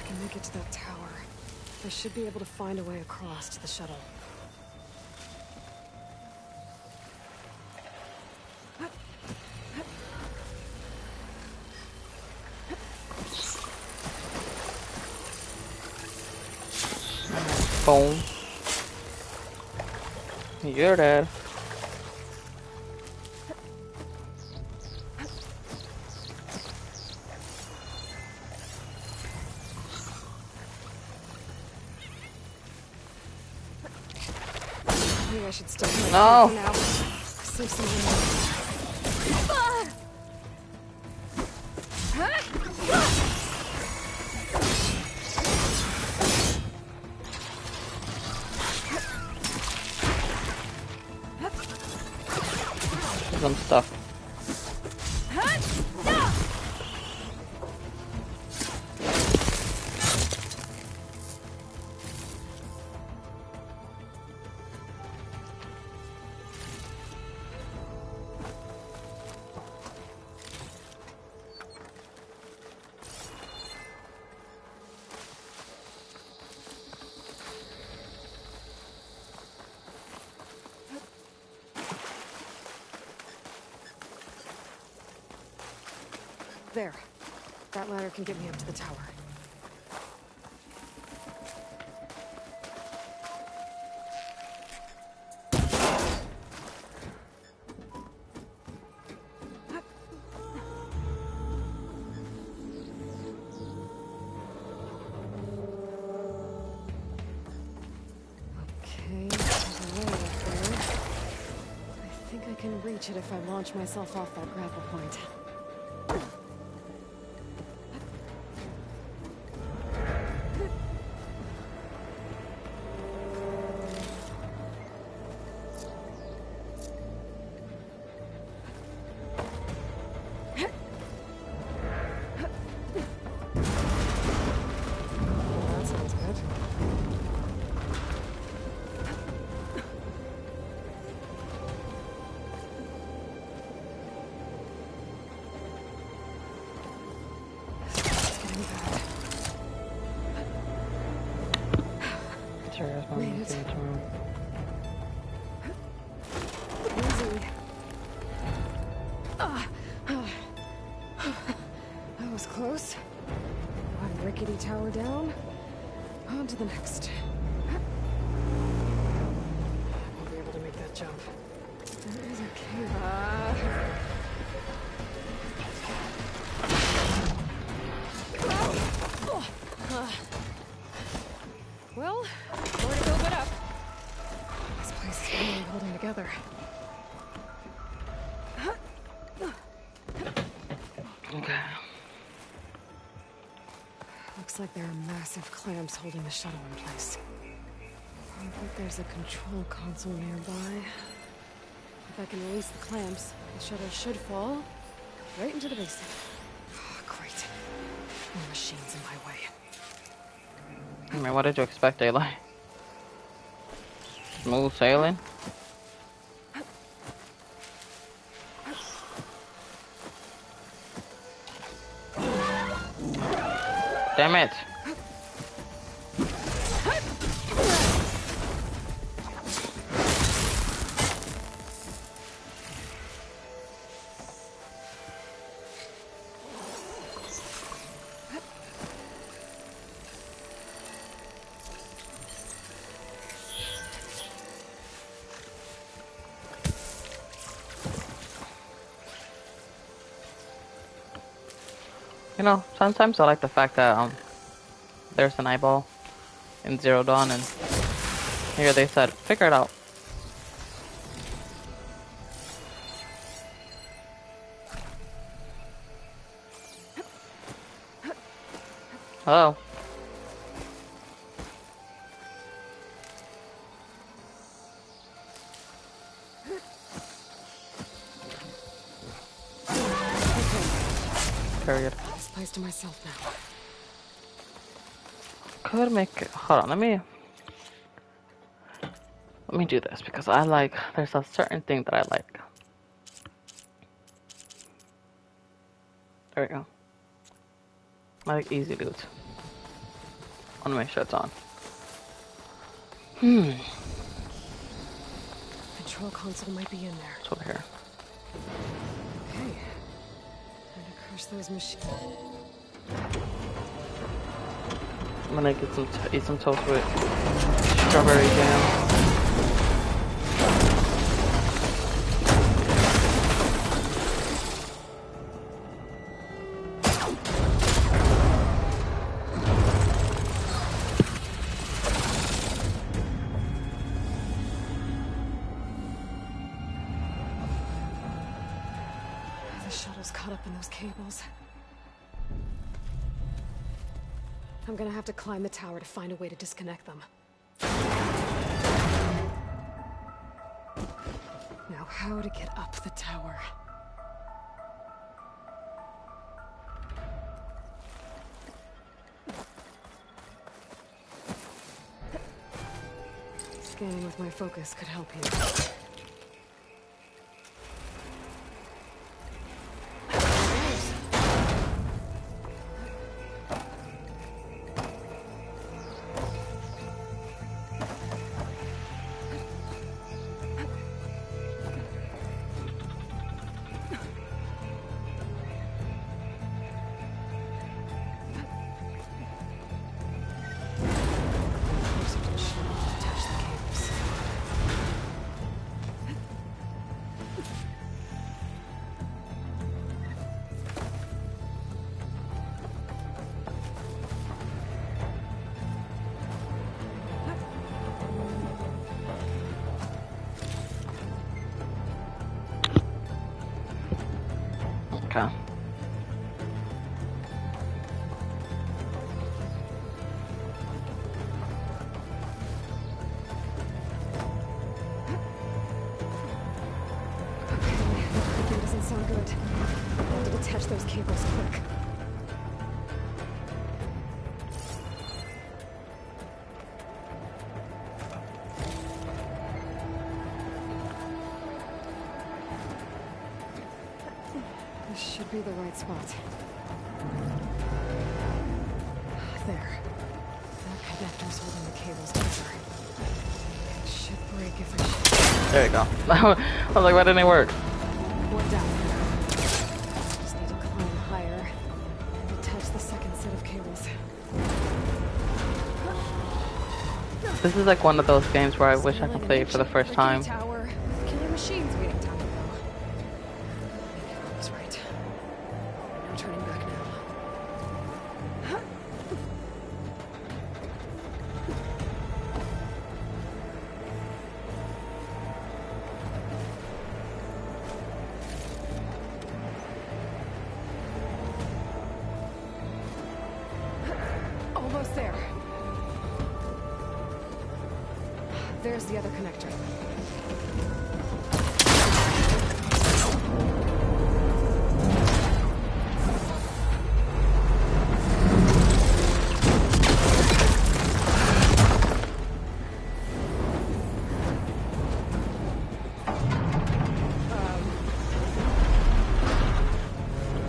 can make it to that tower. I should be able to find a way across to the shuttle. Boom. You're dead. Maybe I should stop my No. for now. Save some ammo. I'm stuck. There. That ladder can get me up to the tower. Okay, there's a way up there. I think I can reach it if I launch myself off that grapple point. That sounds good. It's getting bad. Sure, that's what I'm Made gonna it. do tomorrow. Easy. That was close. One rickety tower down. On to the next. I won't be able to make that jump. There is a cave. Well, more to build it up. This place is really holding together. Okay. Looks like there are massive clamps holding the shuttle in place. I bet there's a control console nearby. If I can release the clamps, the shuttle should fall right into the basin. Oh, great. More machines in my way. I mean, what did you expect, Aloy? Smooth sailing? Damn it! You know, sometimes I like the fact that there's an eyeball in Zero Dawn, and here they said, figure it out. Hello. Period. This place to myself now. Could make it. Hold on, let me do this because I like. There's a certain thing that I like. There we go. I like easy loot. I want to make sure it's on. Control console might be in there. It's over here. Okay. Time to crush those machines. I'm gonna get eat some toast with strawberry jam. The shuttle's caught up in those cables. I'm gonna have to climb the tower to find a way to disconnect them. Now, how to get up the tower? Scanning with my focus could help you. should be the right spot. There. That connector's holding the cables together. It should break if I should. There you go. I was like, why didn't it work? One down. Just need to climb higher and attach the second set of cables. This is like one of those games where I wish I could play it for the first time. Tower. Killer machines waiting down below. Maybe I was right. No turning back now. Almost there. There's the other connector.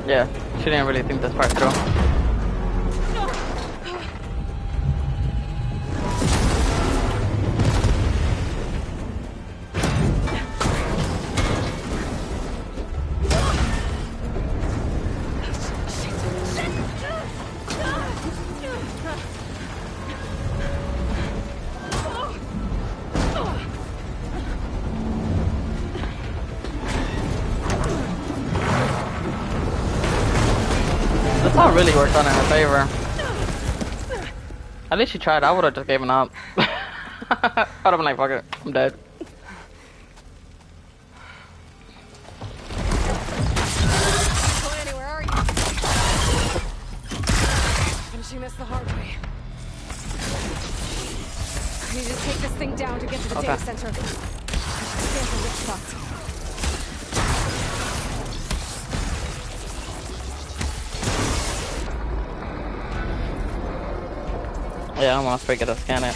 Yeah, she didn't really think this part through. That really worked on in her favor. At least she tried. I would have just given up. I'd have been like, fuck it, I'm dead. Going anywhere, are you? Finishing this the hard way. I need to take this thing down to get to the data center. Scan for which spots. Yeah, I don't want to forget to scan it.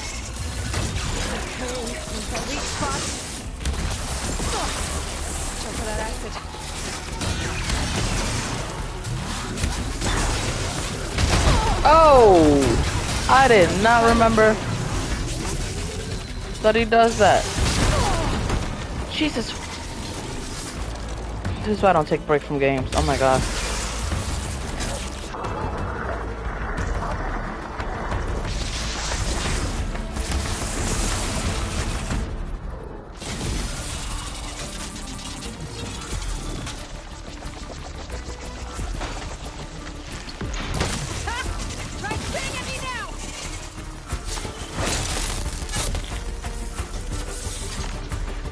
Jump for that exit. Oh! I did not remember that he does that. Jesus. This is why I don't take a break from games. Oh my god.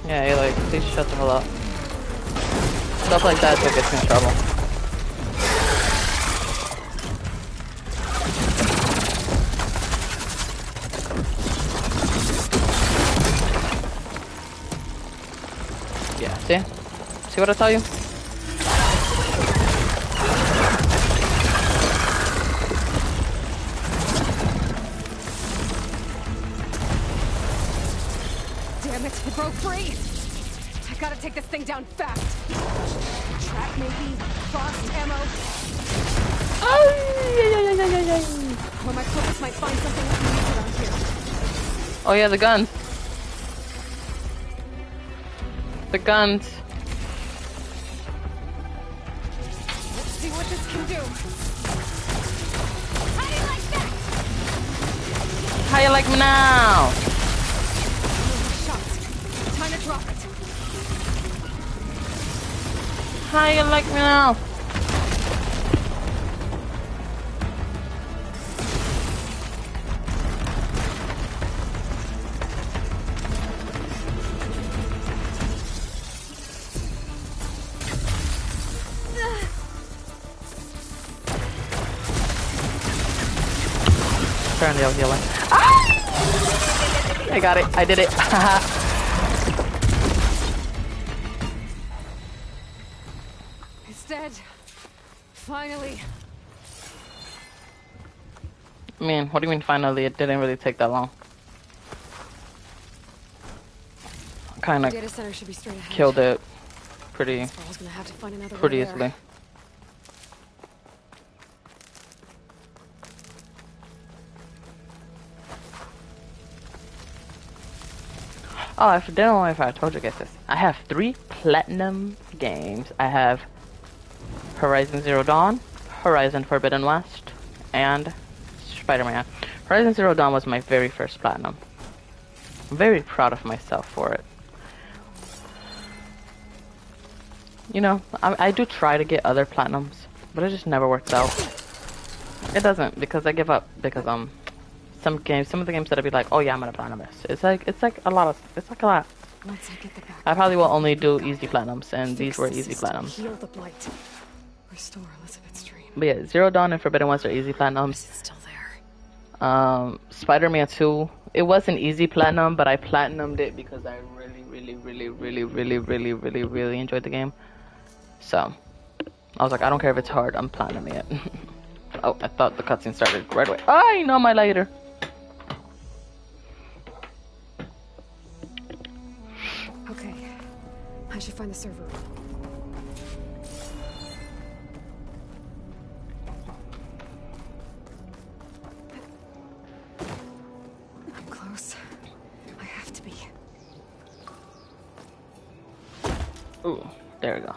Yeah, you're like, please shut the hell up. Stuff like that that gets me in trouble. Yeah, see? See what I tell you? Damn it, it broke free! I gotta take this thing down fast. Track maybe? Frost ammo? Or my focus might find something we can use around here. Oh yeah, the guns. The guns. Let's see what this can do. How do you like that? How you like me now? Shots. Time to drop it. How you like me now? Turn the healing. Ah! I got it. I did it. It's dead. Finally. I mean, what do you mean finally? It didn't really take that long. Kind of Data center should be straight ahead. killed it pretty Gonna have to find another way easily. there. Oh, I don't know if I told you guys this. I have 3 platinum games. I have Horizon Zero Dawn, Horizon Forbidden West, and Spider-Man. Horizon Zero Dawn was my very first platinum. I'm very proud of myself for it. You know, I do try to get other platinums, but it just never works out. It doesn't, because I give up, because some of the games that I'd be like, oh yeah, I'm gonna platinum this. It's like a lot. Once I get the back, I probably will only do easy platinums, and these were easy platinums. Heal the blight. Restore Elizabeth's dream. But yeah, Zero Dawn and Forbidden West are easy platinums. Is it still there? Spider-Man 2, it was an easy platinum, but I platinumed it because I really enjoyed the game. So, I was like, I don't care if it's hard, I'm platinuming it. Oh, I thought the cutscene started right away. I know my lighter. Okay, I should find the server room. I'm close. I have to be. Ooh, there we go.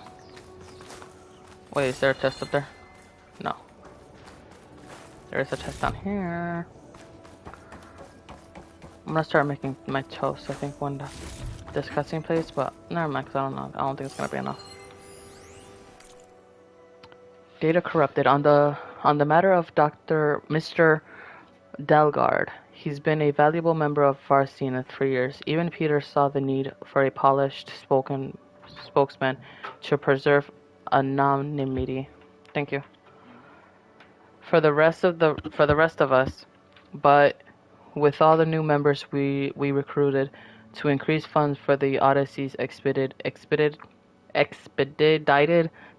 Wait, is there a test up there? No. There is a test down here. I'm gonna start making my toast, I think, when this cutscene plays, but never mind, because I don't know. I don't think it's gonna be enough. Data corrupted. On the matter of Mr. Delgard, he's been a valuable member of our scene in 3 years. Even Peter saw the need for a polished spokesman to preserve anonymity. Thank you. For the rest of us, but with all the new members we recruited to increase funds for the Odyssey's expedited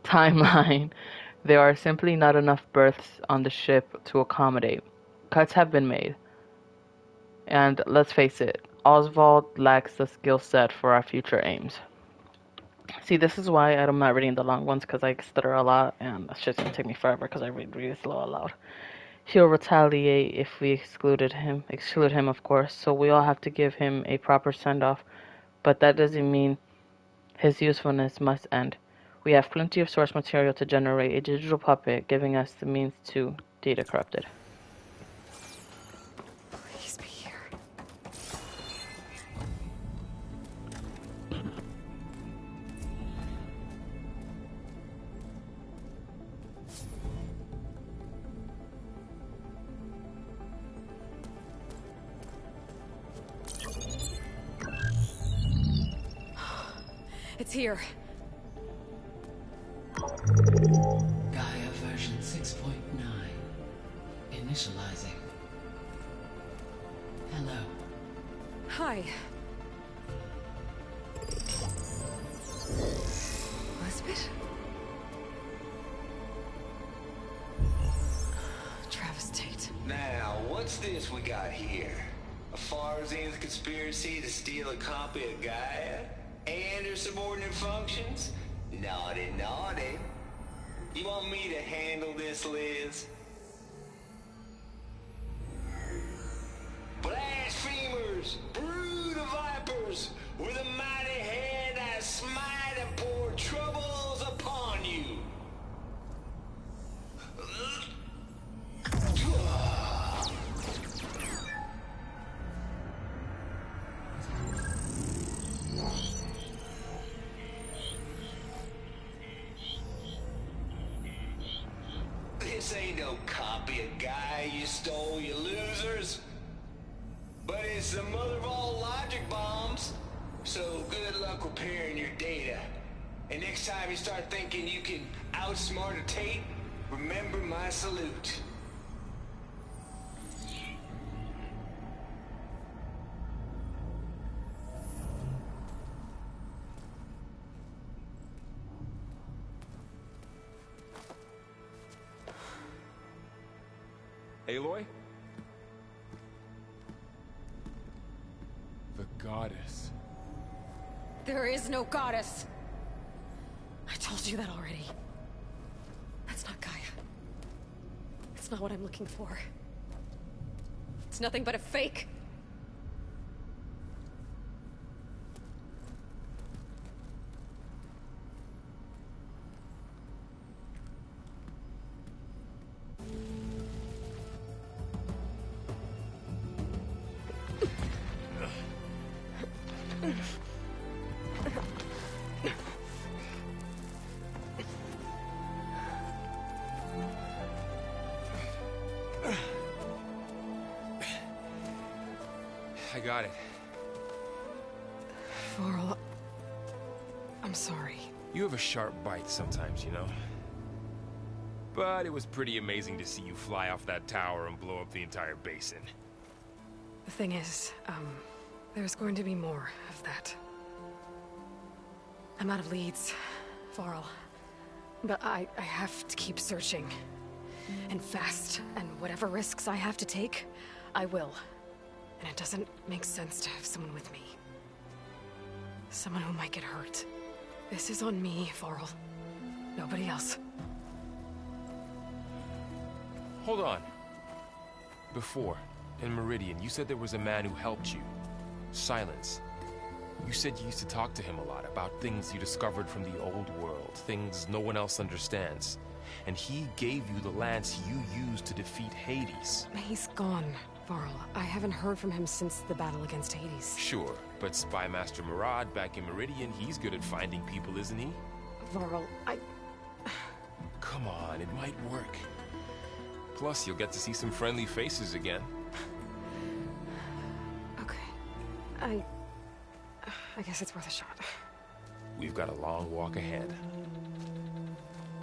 timeline, there are simply not enough berths on the ship to accommodate. Cuts have been made. And let's face it, Oswald lacks the skill set for our future aims. See, this is why I'm not reading the long ones, because I stutter a lot, and it's just going to take me forever, because I read really slow aloud. He'll retaliate if we exclude him, of course, so we all have to give him a proper send-off, but that doesn't mean his usefulness must end. We have plenty of source material to generate a digital puppet, giving us the means to data corrupted. Please be here. It's here. Gaia version 6.9. Initializing. Hello. Hi. Elizabeth? Travis Tate. Now, what's this we got here? A Farzian's conspiracy to steal a copy of Gaia? And her subordinate functions? Naughty, naughty. You want me to handle this, Liz? Blasphemers! Brood of vipers! With a mighty hand I smite and pour troubles upon you! This ain't no copy of Gaia you stole, you losers. But it's the mother of all logic bombs. So good luck repairing your data. And next time you start thinking you can outsmart a Tate, remember my salute. Aloy? The goddess. There is no goddess. I told you that already. That's not Gaia. It's not what I'm looking for. It's nothing but a fake. I got it. Varl, I'm sorry. You have a sharp bite sometimes, you know? But it was pretty amazing to see you fly off that tower and blow up the entire basin. The thing is, there's going to be more of that. I'm out of leads, Varl. But I have to keep searching. And fast. And whatever risks I have to take, I will. And it doesn't make sense to have someone with me. Someone who might get hurt. This is on me, Varl. Nobody else. Hold on. Before, in Meridian, you said there was a man who helped you. Silence. You said you used to talk to him a lot about things you discovered from the old world, things no one else understands. And he gave you the lance you used to defeat Hades. He's gone, Varl. I haven't heard from him since the battle against Hades. Sure, but Spy Master Murad back in Meridian, he's good at finding people, isn't he? Varl, Come on, it might work. Plus, you'll get to see some friendly faces again. Okay. I guess it's worth a shot. We've got a long walk ahead.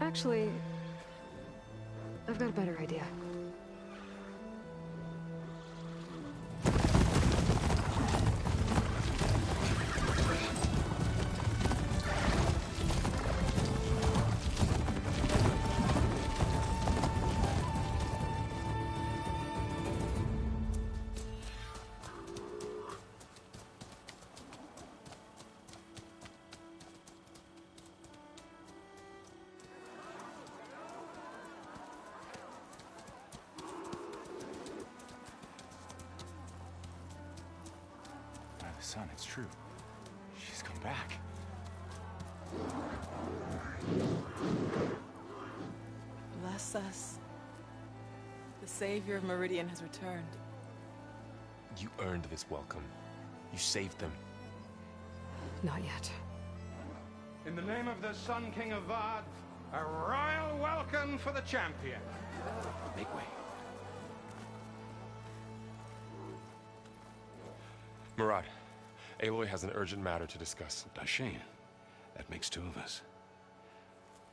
Actually, I've got a better idea. Son, it's true. She's come back. Bless us. The savior of Meridian has returned. You earned this welcome. You saved them. Not yet. In the name of the Sun King of Vard, a royal welcome for the champion. Make way. Murad, Aloy has an urgent matter to discuss. Does she? That makes two of us.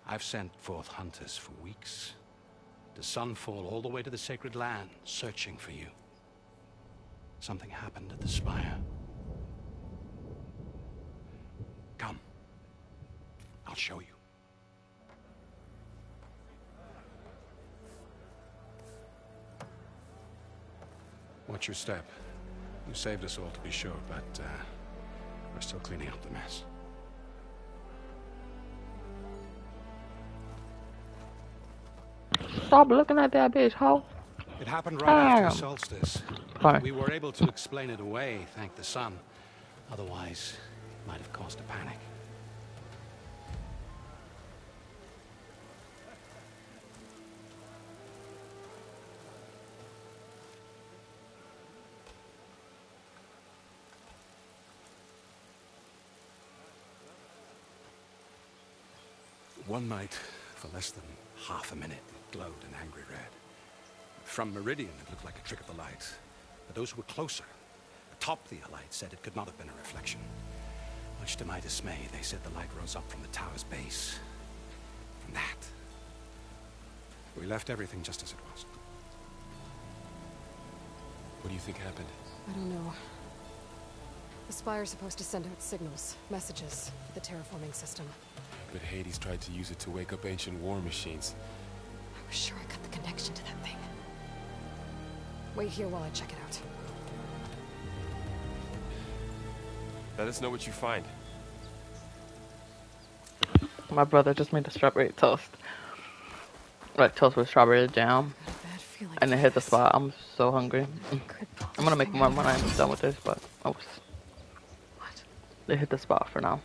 I've sent forth hunters for weeks. To Sunfall, all the way to the Sacred Land, searching for you. Something happened at the Spire. Come. I'll show you. Watch your step. You saved us all, to be sure, but we're still cleaning up the mess. Stop looking at that bitch, ho. It happened right after Damn. the solstice. Sorry. We were able to explain it away, thank the sun. Otherwise, it might have caused a panic. One night, for less than half a minute, it glowed an angry red. From Meridian, it looked like a trick of the light. But those who were closer, atop the light, said it could not have been a reflection. Much to my dismay, they said the light rose up from the tower's base. From that. We left everything just as it was. What do you think happened? I don't know. The Spire's supposed to send out signals, messages, for the terraforming system. But Hades tried to use it to wake up ancient war machines. I was sure I got the connection to that thing. Wait here while I check it out. Let us know what you find. My brother just made a strawberry toast. Like toast with strawberry jam. And it hit the spot. I'm so hungry. I'm gonna make more when I'm done with this, but oops. What? They hit the spot for now.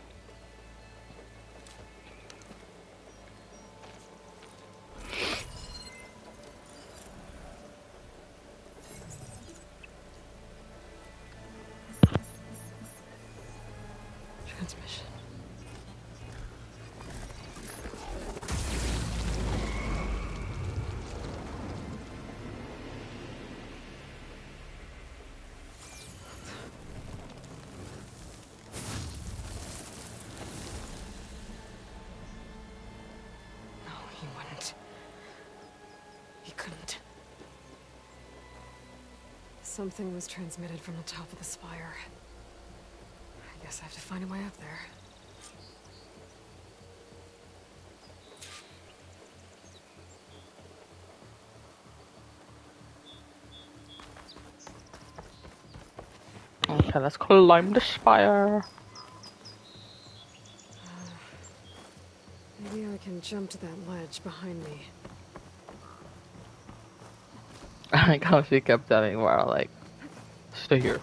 transmission. No, he wouldn't. He couldn't. Something was transmitted from the top of the spire. I guess I have to find a way up there. Okay, let's climb the spire. Maybe I can jump to that ledge behind me. I like how she kept telling Vara, like, stay here.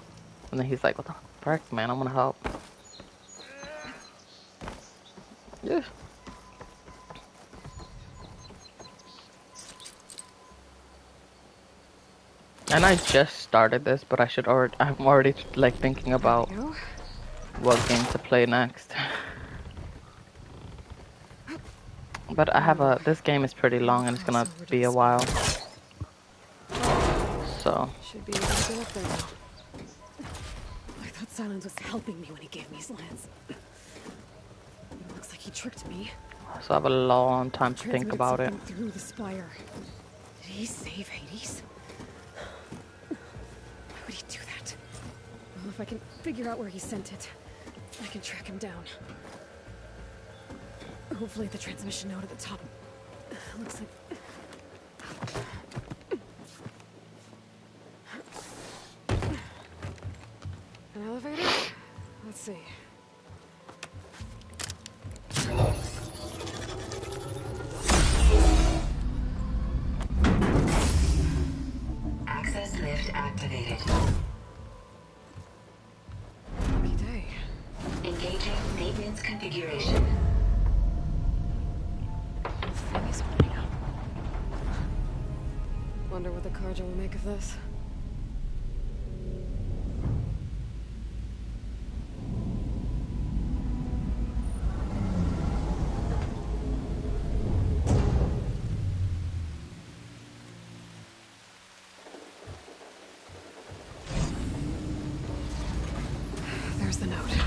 And then he's like, what the frick, man, I'm gonna help. Yes. And I just started this, but I'm already like thinking about what game to play next. But I have this game is pretty long and it's gonna be a while. So. Should be able to get up there now. I thought Silence was helping me when he gave me his lance. Looks like he tricked me. So I have a long time to think about it. Through the spire. Did he save Hades? Why would he do that? Well, if I can figure out where he sent it, I can track him down. Hopefully the transmission node at the top looks like... An elevator? Let's see. Access lift activated. Lucky day. Engaging maintenance configuration. Thing is opening up. Wonder what the Carja will make of this. There's the note.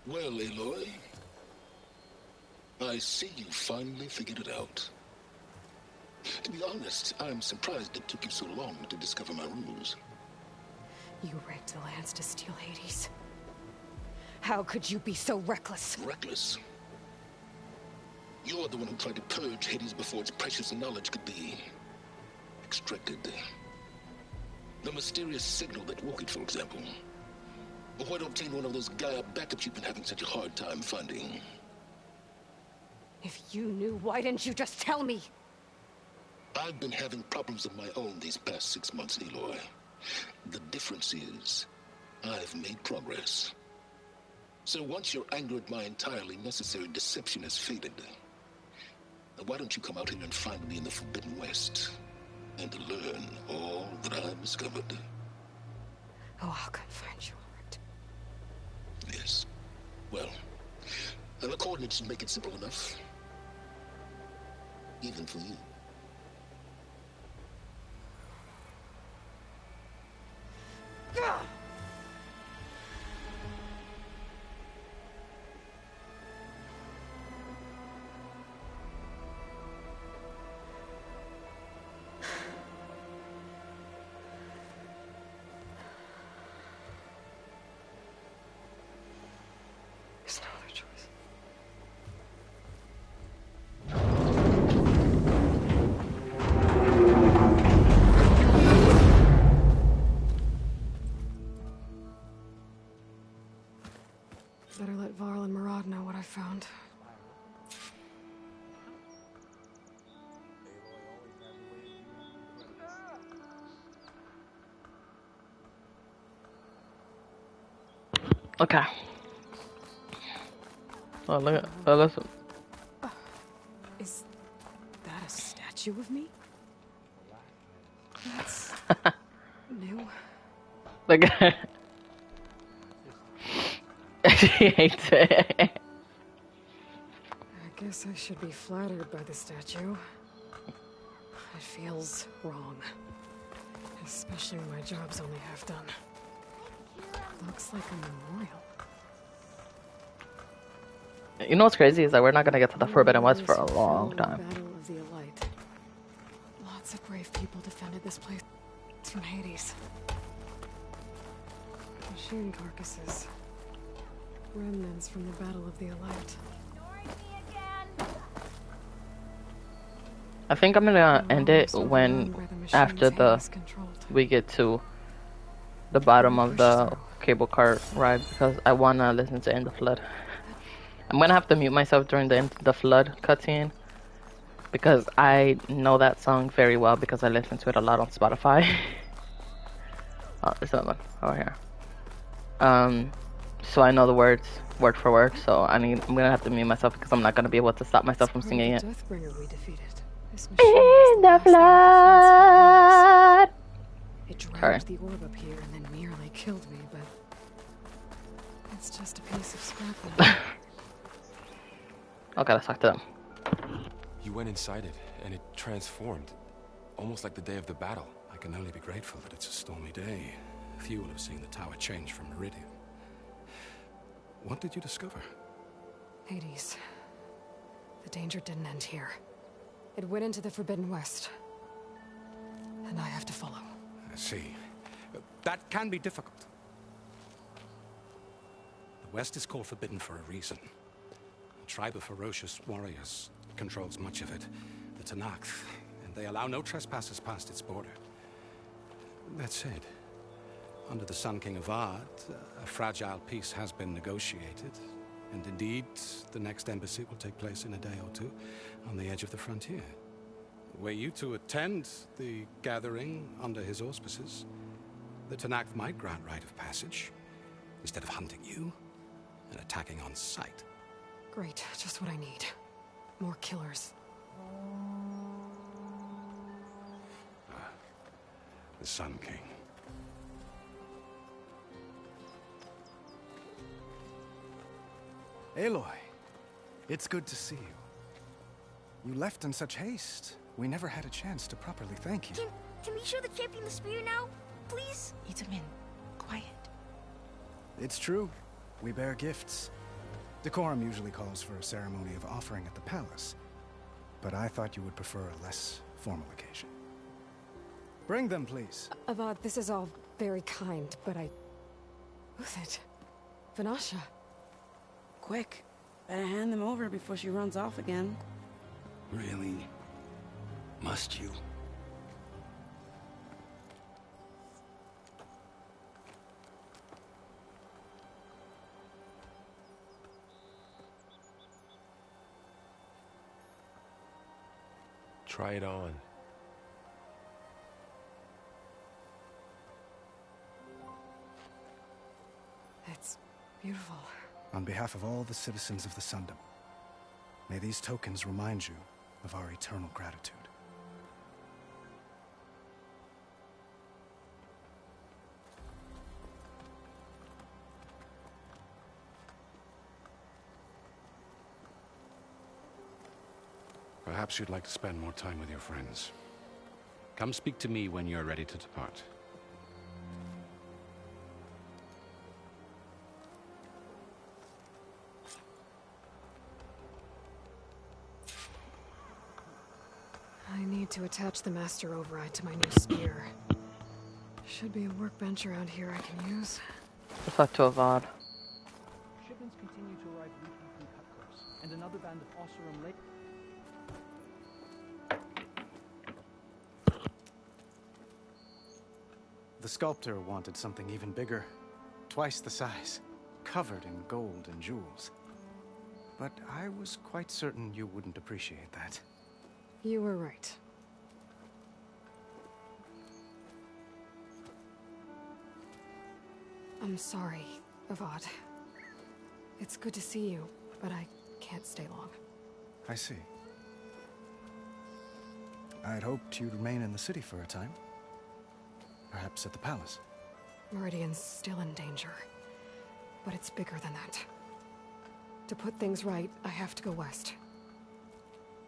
Well, Aloy, I see you finally figured it out. To be honest, I'm surprised it took you so long to discover my rules. You rigged the lance to steal Hades. How could you be so reckless? Reckless? You're the one who tried to purge Hades before its precious knowledge could be extracted. The mysterious signal that woke it, for example. Or why to obtain one of those Gaia backups you've been having such a hard time finding. If you knew, why didn't you just tell me? I've been having problems of my own these past 6 months, Aloy. The difference is, I've made progress. So once your anger at my entirely necessary deception has faded, why don't you come out here and find me in the Forbidden West, and learn all that I've discovered? Oh, I'll come find you, all right? Yes. Well, the coordinates make it simple enough. Even for you. There's no other choice. Better let Varl and Murad know what I found. Okay. Oh, look at listen. Is that a statue of me? That's new. Look at her. She hates it. I guess I should be flattered by the statue. It feels wrong. Especially when my job's only half done. Looks like a memorial. You know what's crazy is that we're not gonna get to the Forbidden West for a long time. Battle of the Elite. Lots of brave people defended this place from Hades. Machine carcasses. Remnants from the Battle of the Elite. I think I'm gonna end it when after we get to the bottom of the cable car ride, because I wanna listen to In the Flood. I'm gonna have to mute myself during the Flood cutscene because I know that song very well because I listen to it a lot on Spotify. Oh, there's another one over here. So I know the words word for word. So I'm gonna have to mute myself because I'm not gonna be able to stop myself from singing it. Deathbringer we defeated. In the flood. It dragged the orb up here and then nearly killed me, but it's just a piece of scrap metal. Okay, let's talk to them. You went inside it, and it transformed, almost like the day of the battle. I can only be grateful that it's a stormy day. Few will have seen the tower change from Meridian. What did you discover? Hades. The danger didn't end here. It went into the Forbidden West. And I have to follow. I see. That can be difficult. The West is called Forbidden for a reason. A tribe of ferocious warriors controls much of it, the Tanakh, and they allow no trespassers past its border. That said, under the Sun King of Ard, a fragile peace has been negotiated, and indeed, the next embassy will take place in a day or two on the edge of the frontier. Were you to attend the gathering under his auspices, the Tanakh might grant right of passage, instead of hunting you and attacking on sight. Great, just what I need. More killers. The Sun King. Aloy, it's good to see you. You left in such haste. We never had a chance to properly thank you. Can we show the champion the spear now? Please? Itamin, quiet. It's true. We bear gifts. Decorum usually calls for a ceremony of offering at the palace. But I thought you would prefer a less formal occasion. Bring them, please. Avad, this is all very kind, but Who's it? Vanasha. Quick. Better hand them over before she runs off again. Really? Must you? Try it on. It's beautiful. On behalf of all the citizens of the Sundom, may these tokens remind you of our eternal gratitude. Perhaps you'd like to spend more time with your friends. Come speak to me when you're ready to depart. I need to attach the master override to my new spear. Should be a workbench around here I can use. Let's talk to Avad. Shipments continue to arrive weekly from Cutcross, and another band of Ossurum Lake. The sculptor wanted something even bigger, twice the size, covered in gold and jewels. But I was quite certain you wouldn't appreciate that. You were right. I'm sorry, Avad. It's good to see you, but I can't stay long. I see. I'd hoped you'd remain in the city for a time. Perhaps at the palace. Meridian's still in danger, but it's bigger than that. To put things right, I have to go west.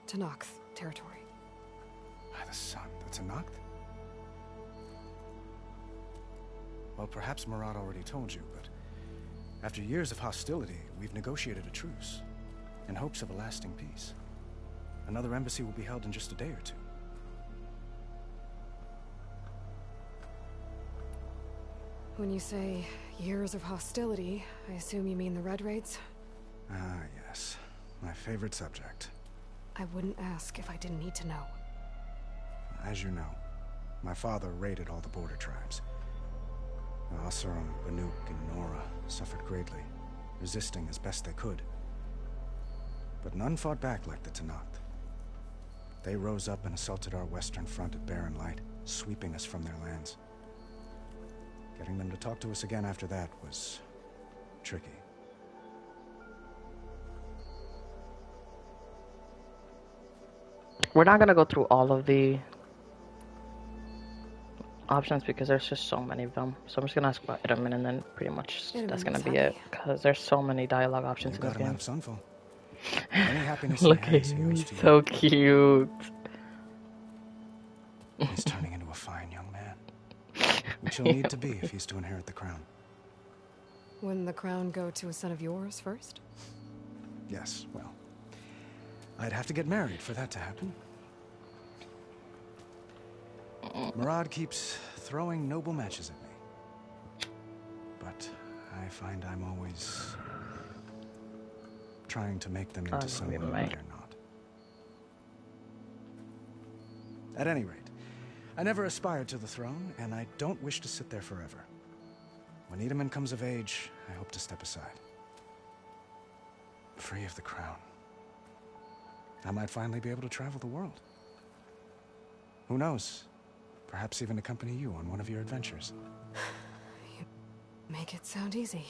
To Nox territory. By the sun, that's a Noct? Well, perhaps Murad already told you, but after years of hostility, we've negotiated a truce in hopes of a lasting peace. Another embassy will be held in just a day or two. When you say years of hostility, I assume you mean the Red Raids? Ah, yes. My favorite subject. I wouldn't ask if I didn't need to know. As you know, my father raided all the border tribes. Oseram, Banuk, and Nora suffered greatly, resisting as best they could. But none fought back like the Tenakth. They rose up and assaulted our western front at Barren Light, sweeping us from their lands. Getting them to talk to us again after that was tricky. We're not gonna go through all of the options because there's just so many of them. So I'm just gonna ask about Idaman and then pretty much that's gonna be it because there's so many dialogue options in this game. Any happiness Look at him, he's so cute. He's turning into a fine young man, which he'll need to be if he's to inherit the crown. Wouldn't the crown go to a son of yours first? Yes, well, I'd have to get married for that to happen. Murad keeps throwing noble matches at me. But I find I'm always trying to make them into someone they're not. At any rate, I never aspired to the throne, and I don't wish to sit there forever. When Idaman comes of age, I hope to step aside. Free of the crown. I might finally be able to travel the world. Who knows? Perhaps even accompany you on one of your adventures. You make it sound easy.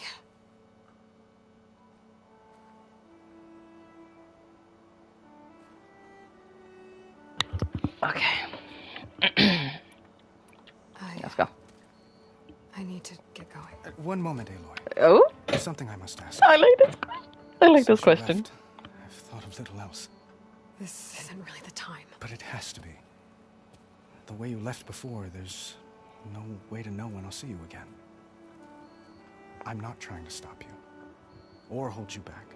Okay. Let's go. I need to get going. One moment, Aloy. Oh? There's something I must ask. I like this. I like this question. I've thought of little else. This isn't really the time. But it has to be. The way you left before, there's no way to know when I'll see you again. I'm not trying to stop you, or hold you back,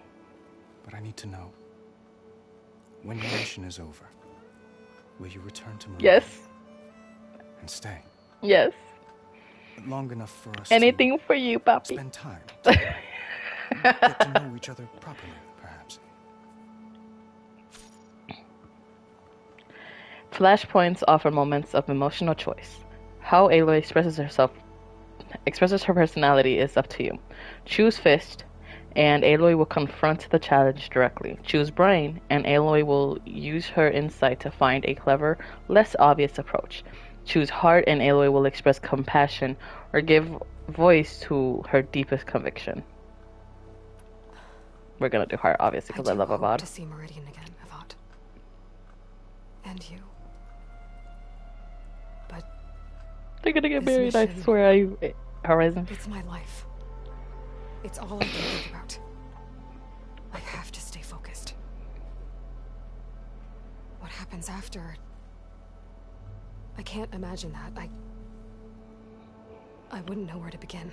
but I need to know, when your mission is over, will you return to Meridian? Yes. And stay? Yes. Long enough for us anything for you, Papi. Spend time to get to know each other properly, perhaps. Flashpoints offer moments of emotional choice. How Aloy expresses her personality is up to you. Choose Fist, and Aloy will confront the challenge directly. Choose Brain, and Aloy will use her insight to find a clever, less obvious approach. Choose Heart, and Aloy will express compassion or give voice to her deepest conviction. We're gonna do Heart, obviously, because I love Avad. I hope to see Meridian again, Avad. And you. But they're gonna get married, I swear. Horizon. It's my life. It's all I can think about. I have to stay focused. What happens after? I can't imagine that. I wouldn't know where to begin.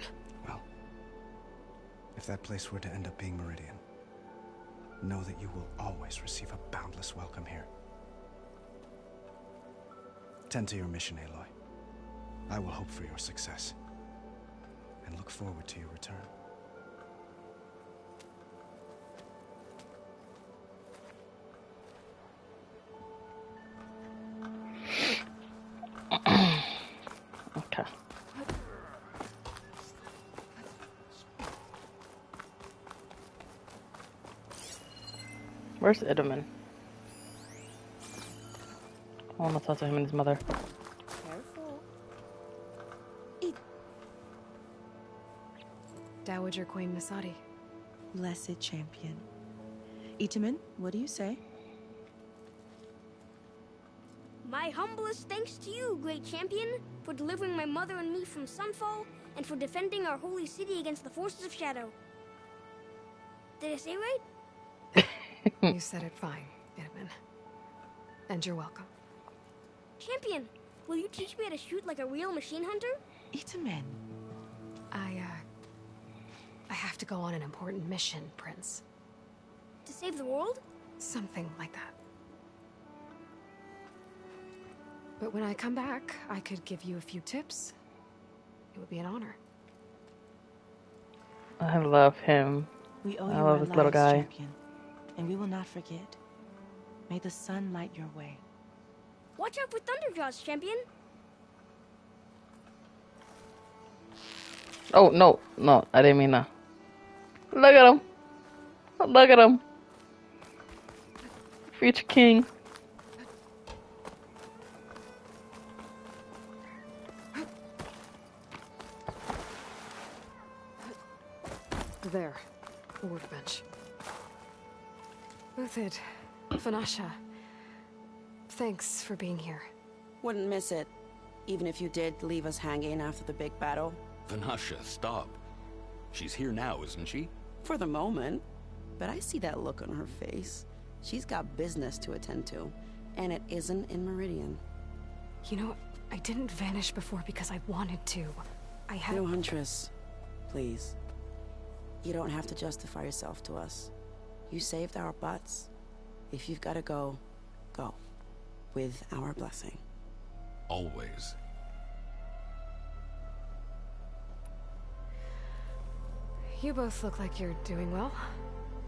Well, if that place were to end up being Meridian, know that you will always receive a boundless welcome here. Tend to your mission, Aloy. I will hope for your success, and look forward to your return. Okay. Where's Idaman? I want to talk to him and his mother. Careful. Dowager Queen Masadi. blessed champion. Itamen, what do you say? My humblest thanks to you, great champion, for delivering my mother and me from Sunfall, and for defending our holy city against the forces of Shadow. Did I say right? You said it fine, Itamen. And you're welcome. Champion, will you teach me how to shoot like a real machine hunter? Itamen. I have to go on an important mission, Prince. To save the world? Something like that. But when I come back, I could give you a few tips. It would be an honor. I love him. We owe I you love our this little lives, guy. champion, and we will not forget. May the sun light your way. Watch out for Thunderjaws, champion. Oh, no, I didn't mean that. Look at him. Look at him. Future king. There, a workbench. Uthid, Vanasha, thanks for being here. Wouldn't miss it, even if you did leave us hanging after the big battle. Vanasha, stop. She's here now, isn't she? For the moment. But I see that look on her face. She's got business to attend to, and it isn't in Meridian. You know, I didn't vanish before because I wanted to. I had... No, Huntress. Please. You don't have to justify yourself to us. You saved our butts. If you've got to go, go. With our blessing. Always. You both look like you're doing well.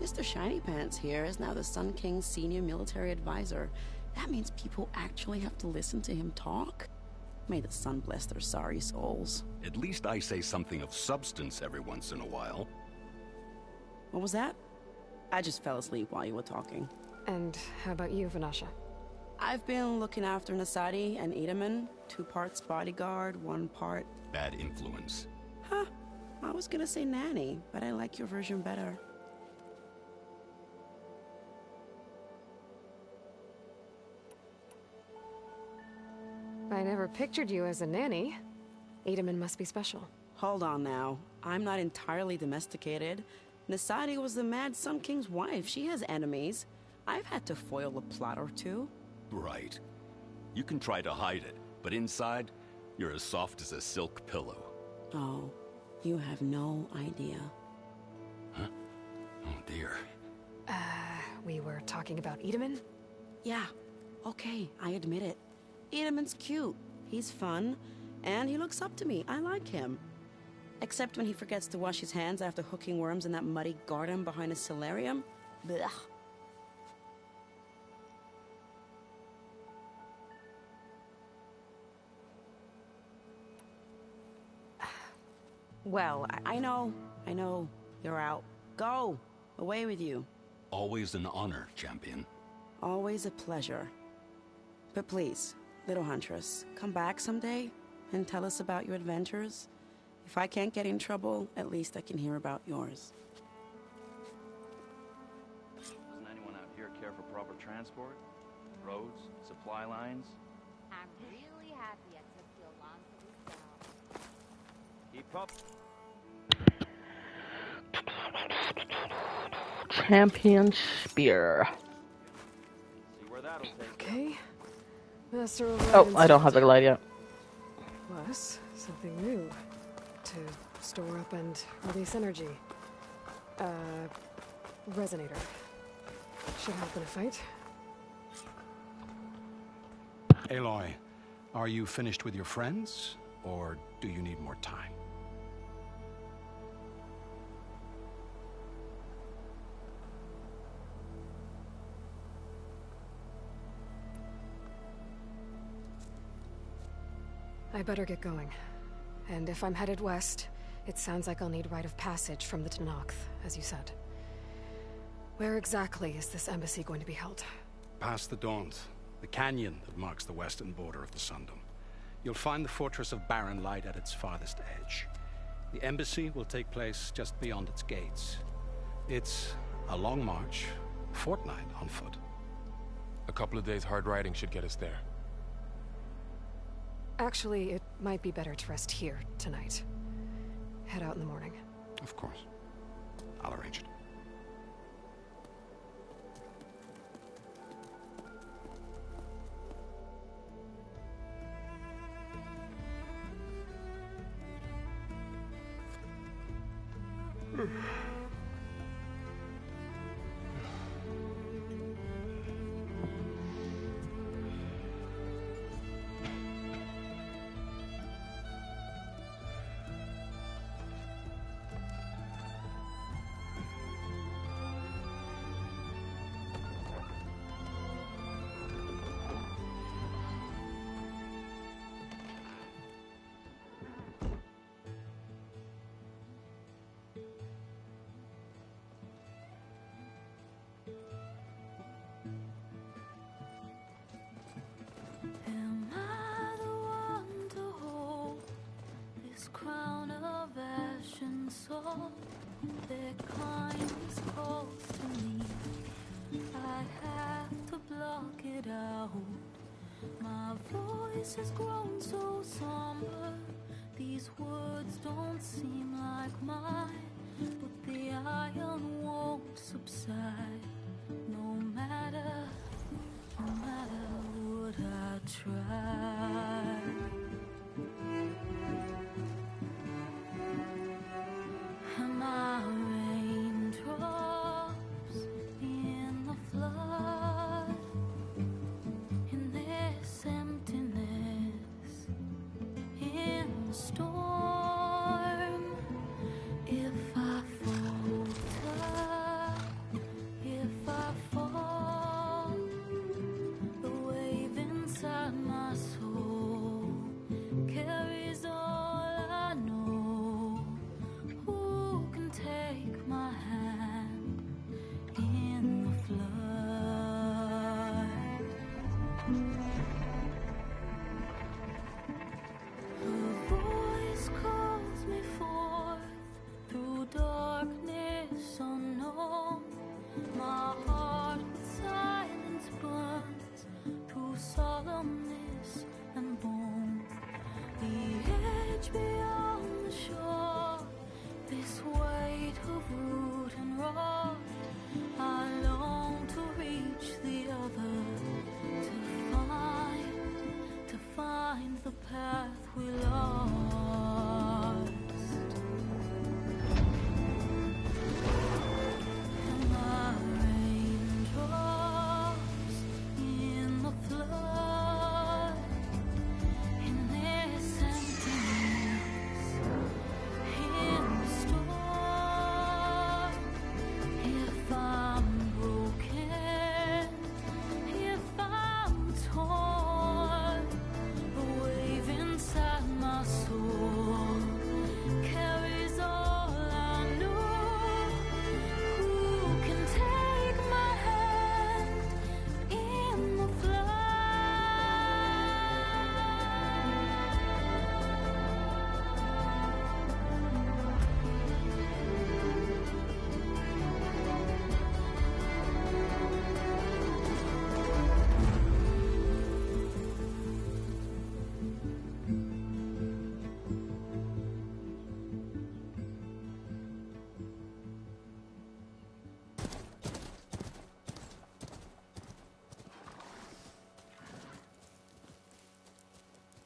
Mr. Shiny Pants here is now the Sun King's senior military advisor. That means people actually have to listen to him talk? May the sun bless their sorry souls. At least I say something of substance every once in a while. What was that? I just fell asleep while you were talking. And how about you, Vanasha? I've been looking after Nasadi and Itamen. 2 parts bodyguard, 1 part... Bad influence. Huh. I was gonna say nanny, but I like your version better. I never pictured you as a nanny. Itamen must be special. Hold on now. I'm not entirely domesticated. Nasadi was the Mad Sun King's wife. She has enemies. I've had to foil a plot or 2. Right. You can try to hide it, but inside, you're as soft as a silk pillow. Oh, you have no idea. Huh? Oh dear. We were talking about Itamen? Yeah. Okay, I admit it. Itamen's cute. He's fun. And he looks up to me. I like him. Except when he forgets to wash his hands after hooking worms in that muddy garden behind his solarium. Blech. Well, I know. You're out. Go! Away with you. Always an honor, champion. Always a pleasure. But please, little Huntress, come back someday and tell us about your adventures. If I can't get in trouble, at least I can hear about yours. Doesn't anyone out here care for proper transport? Roads? Supply lines? I'm really happy I took you along for this job. Keep up. Champion Spear. See where that'll take. Okay. Master Oh, I don't have the glide yet. Plus, something new. To store up and release energy. Resonator. Should help in a fight. Aloy, are you finished with your friends, or do you need more time? I better get going. And if I'm headed west, it sounds like I'll need rite of passage from the Tenakth, as you said. Where exactly is this embassy going to be held? Past the Daunt, the canyon that marks the western border of the Sundom. You'll find the fortress of Barren Light at its farthest edge. The embassy will take place just beyond its gates. It's a long march, fortnight on foot. A couple of days hard riding should get us there. Actually, it might be better to rest here tonight. Head out in the morning. Of course. I'll arrange it. Am I the one to hold this crown of ash and salt? Their kindness calls to me. I have to block it out. My voice has grown so somber. These words don't seem like mine, but the iron won't subside. No matter what I try. Am I raindrops in the flood? In this emptiness, in the storm. If I falter, if I fall, the wave inside my soul carries all I know. Who can take my hand in the flood? Her voice calls me forth through darkness unknown. My heart with silence burns through solemnness and bone. The edge beyond the shore, this weight of root and rod. I long to reach the other, to find the path we lost. Am I raindrops in the flood? In this emptiness, in the storm. If I'm broken, if I'm torn, the wave inside my soul carries all I know. Who can take my hand in the flood?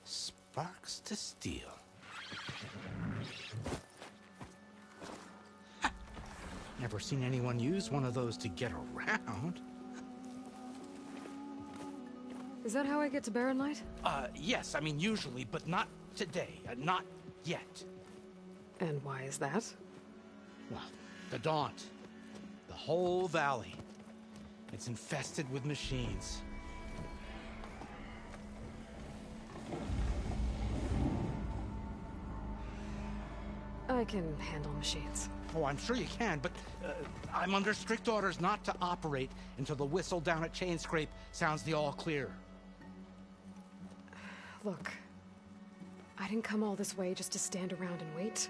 Sparks to steel. Never seen anyone use one of those to get around. Is that how I get to Barren Light? Yes, I mean usually, but not today. Not yet. And why is that? Well, the Daunt. The whole valley. It's infested with machines. I can handle machines. Oh, I'm sure you can, but I'm under strict orders not to operate until the whistle down at Chain Scrape sounds the all clear. Look, I didn't come all this way just to stand around and wait.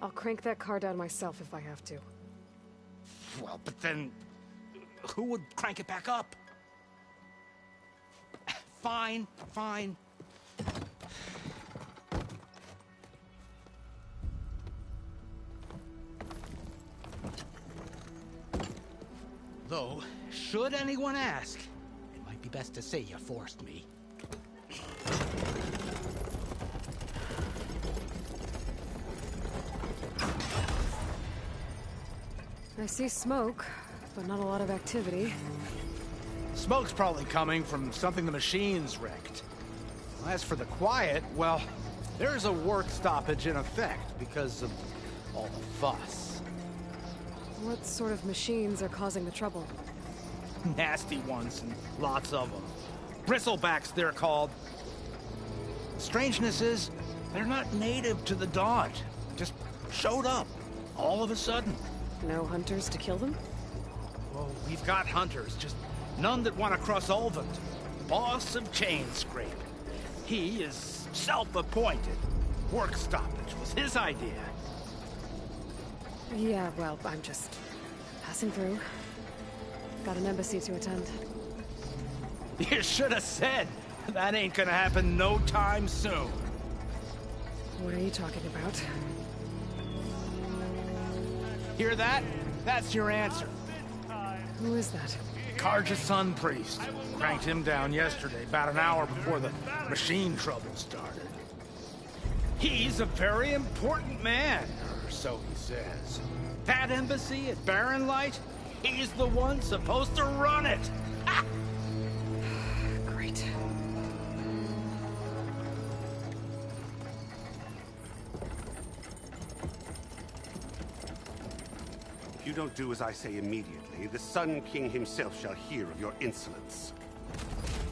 I'll crank that car down myself if I have to. Well, but then... who would crank it back up? Fine, fine. Though, should anyone ask, it might be best to say you forced me. I see smoke, but not a lot of activity. Smoke's probably coming from something the machines wrecked. As for the quiet, well, there's a work stoppage in effect because of all the fuss. What sort of machines are causing the trouble? Nasty ones, and lots of them. Bristlebacks, they're called. Strangeness is, they're not native to the Dodge. Just showed up, all of a sudden. No hunters to kill them? Oh, we've got hunters, just none that want to cross Ulvund. Boss of Chainscrape. He is self-appointed. Work stoppage was his idea. Yeah, well, I'm just passing through. Got an embassy to attend. You should have said. That ain't gonna happen no time soon. What are you talking about? Hear that? That's your answer. Who is that? Karja's Sun Priest. Cranked him down yesterday, about an hour before the machine trouble started. He's a very important man, or so he says. That embassy at Barren Light, he's the one supposed to run it. Ha! Great. If you don't do as I say immediately, the Sun King himself shall hear of your insolence.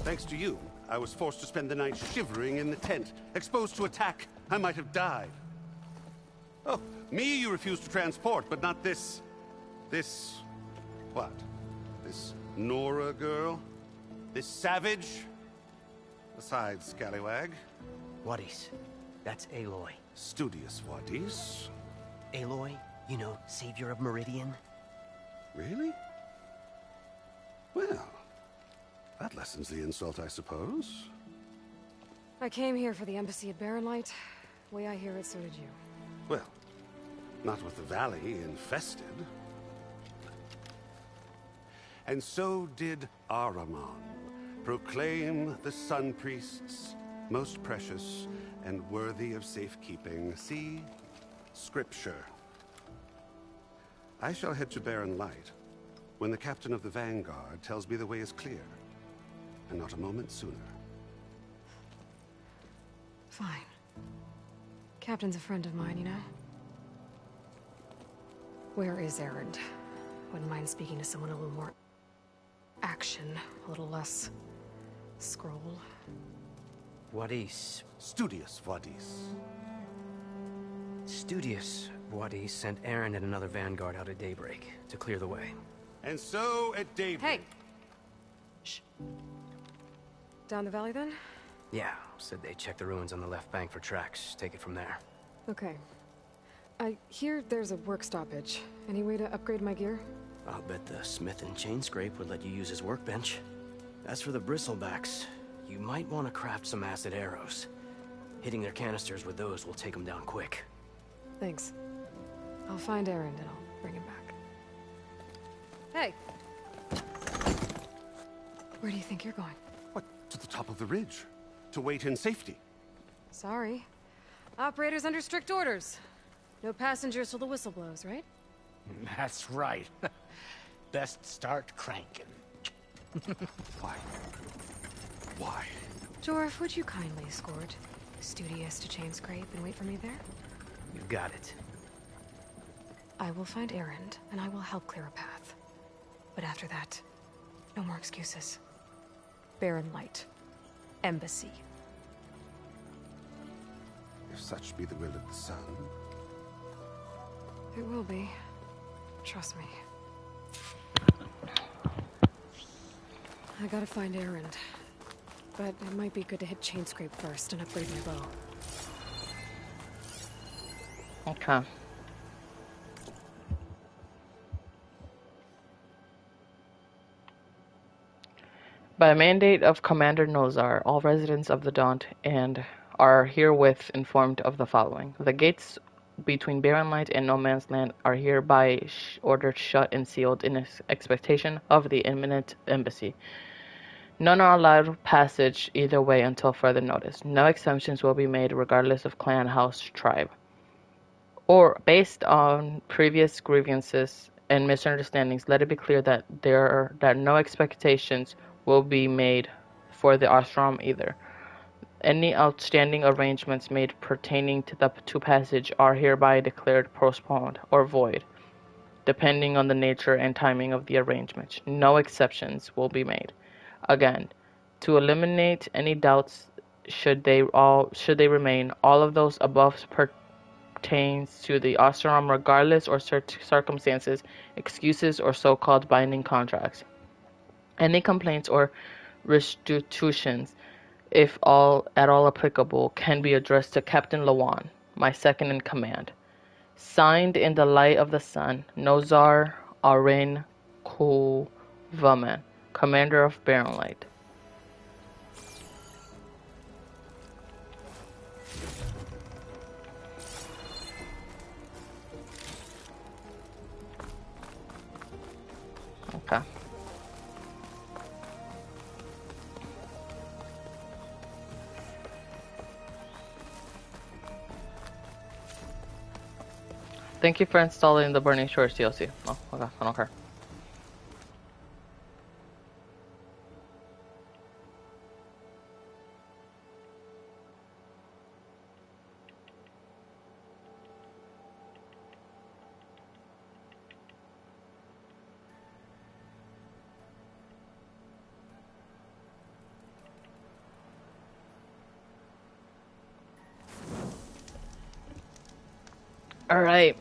Thanks to you, I was forced to spend the night shivering in the tent. Exposed to attack, I might have died. Oh, me you refuse to transport, but not this... what? This Nora girl? This savage? Besides, scallywag. Wadis. That's Aloy. Studious Wadis. Aloy, you know, savior of Meridian. Really? Well, that lessens the insult, I suppose. I came here for the embassy at Barren Light. Way I hear it, so did you. Well, not with the valley infested. And so did Ahriman, proclaim the Sun Priests most precious and worthy of safekeeping. See? Scripture. I shall head to Barren Light when the captain of the Vanguard tells me the way is clear, and not a moment sooner. Fine. Captain's a friend of mine, you know? Where is Erend? Wouldn't mind speaking to someone a little more action, a little less scroll. Wadis. Studious Wadis. Studious Wadis sent Aaron and another Vanguard out at daybreak to clear the way. And so at daybreak... Hey! Shh. Down the valley, then? Yeah, said they checked the ruins on the left bank for tracks. Take it from there. Okay. I hear there's a work stoppage. Any way to upgrade my gear? I'll bet the smith in Chainscrape would let you use his workbench. As for the Bristlebacks, you might want to craft some acid arrows. Hitting their canisters with those will take them down quick. Thanks. I'll find Erend and I'll bring him back. Hey! Where do you think you're going? What, to the top of the ridge? To wait in safety? Sorry. Operator's under strict orders. No passengers till the whistle blows, right? That's right. Best start cranking. Why? Why? Jorf, would you kindly escort Studious to Chainscrape and wait for me there? You got it. I will find Erend, and I will help clear a path. But after that, no more excuses. Barren Light. Embassy. If such be the will of the sun. It will be. Trust me. I gotta find Erend. But it might be good to hit Chainscrape first and upgrade my bow. Okay. By mandate of Commander Nozar, all residents of the Daunt and are herewith informed of the following. The gates between Barren Light and No Man's Land are hereby ordered shut and sealed in expectation of the imminent embassy. None are allowed passage either way until further notice. No exemptions will be made regardless of clan, house, tribe, or based on previous grievances and misunderstandings. Let it be clear that no expectations will be made for the ashram either. Any outstanding arrangements made pertaining to the passage are hereby declared postponed or void, depending on the nature and timing of the arrangements. No exceptions will be made. Again, to eliminate any doubts, should they remain, all of those above pertains to the ashram regardless of circumstances, excuses, or so-called binding contracts. Any complaints or restitutions, if at all applicable, can be addressed to Captain Lawan, my second in command. Signed in the light of the sun, Nozar Arin Kuvaman, Commander of Barren Light. Okay. Thank you for installing the Burning Shores DLC. Oh, okay, I don't care. Alright.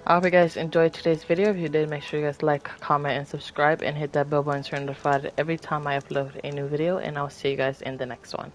I hope you guys enjoyed today's video. If you did, make sure you guys like, comment, and subscribe, and hit that bell button to be notified every time I upload a new video, and I'll see you guys in the next one.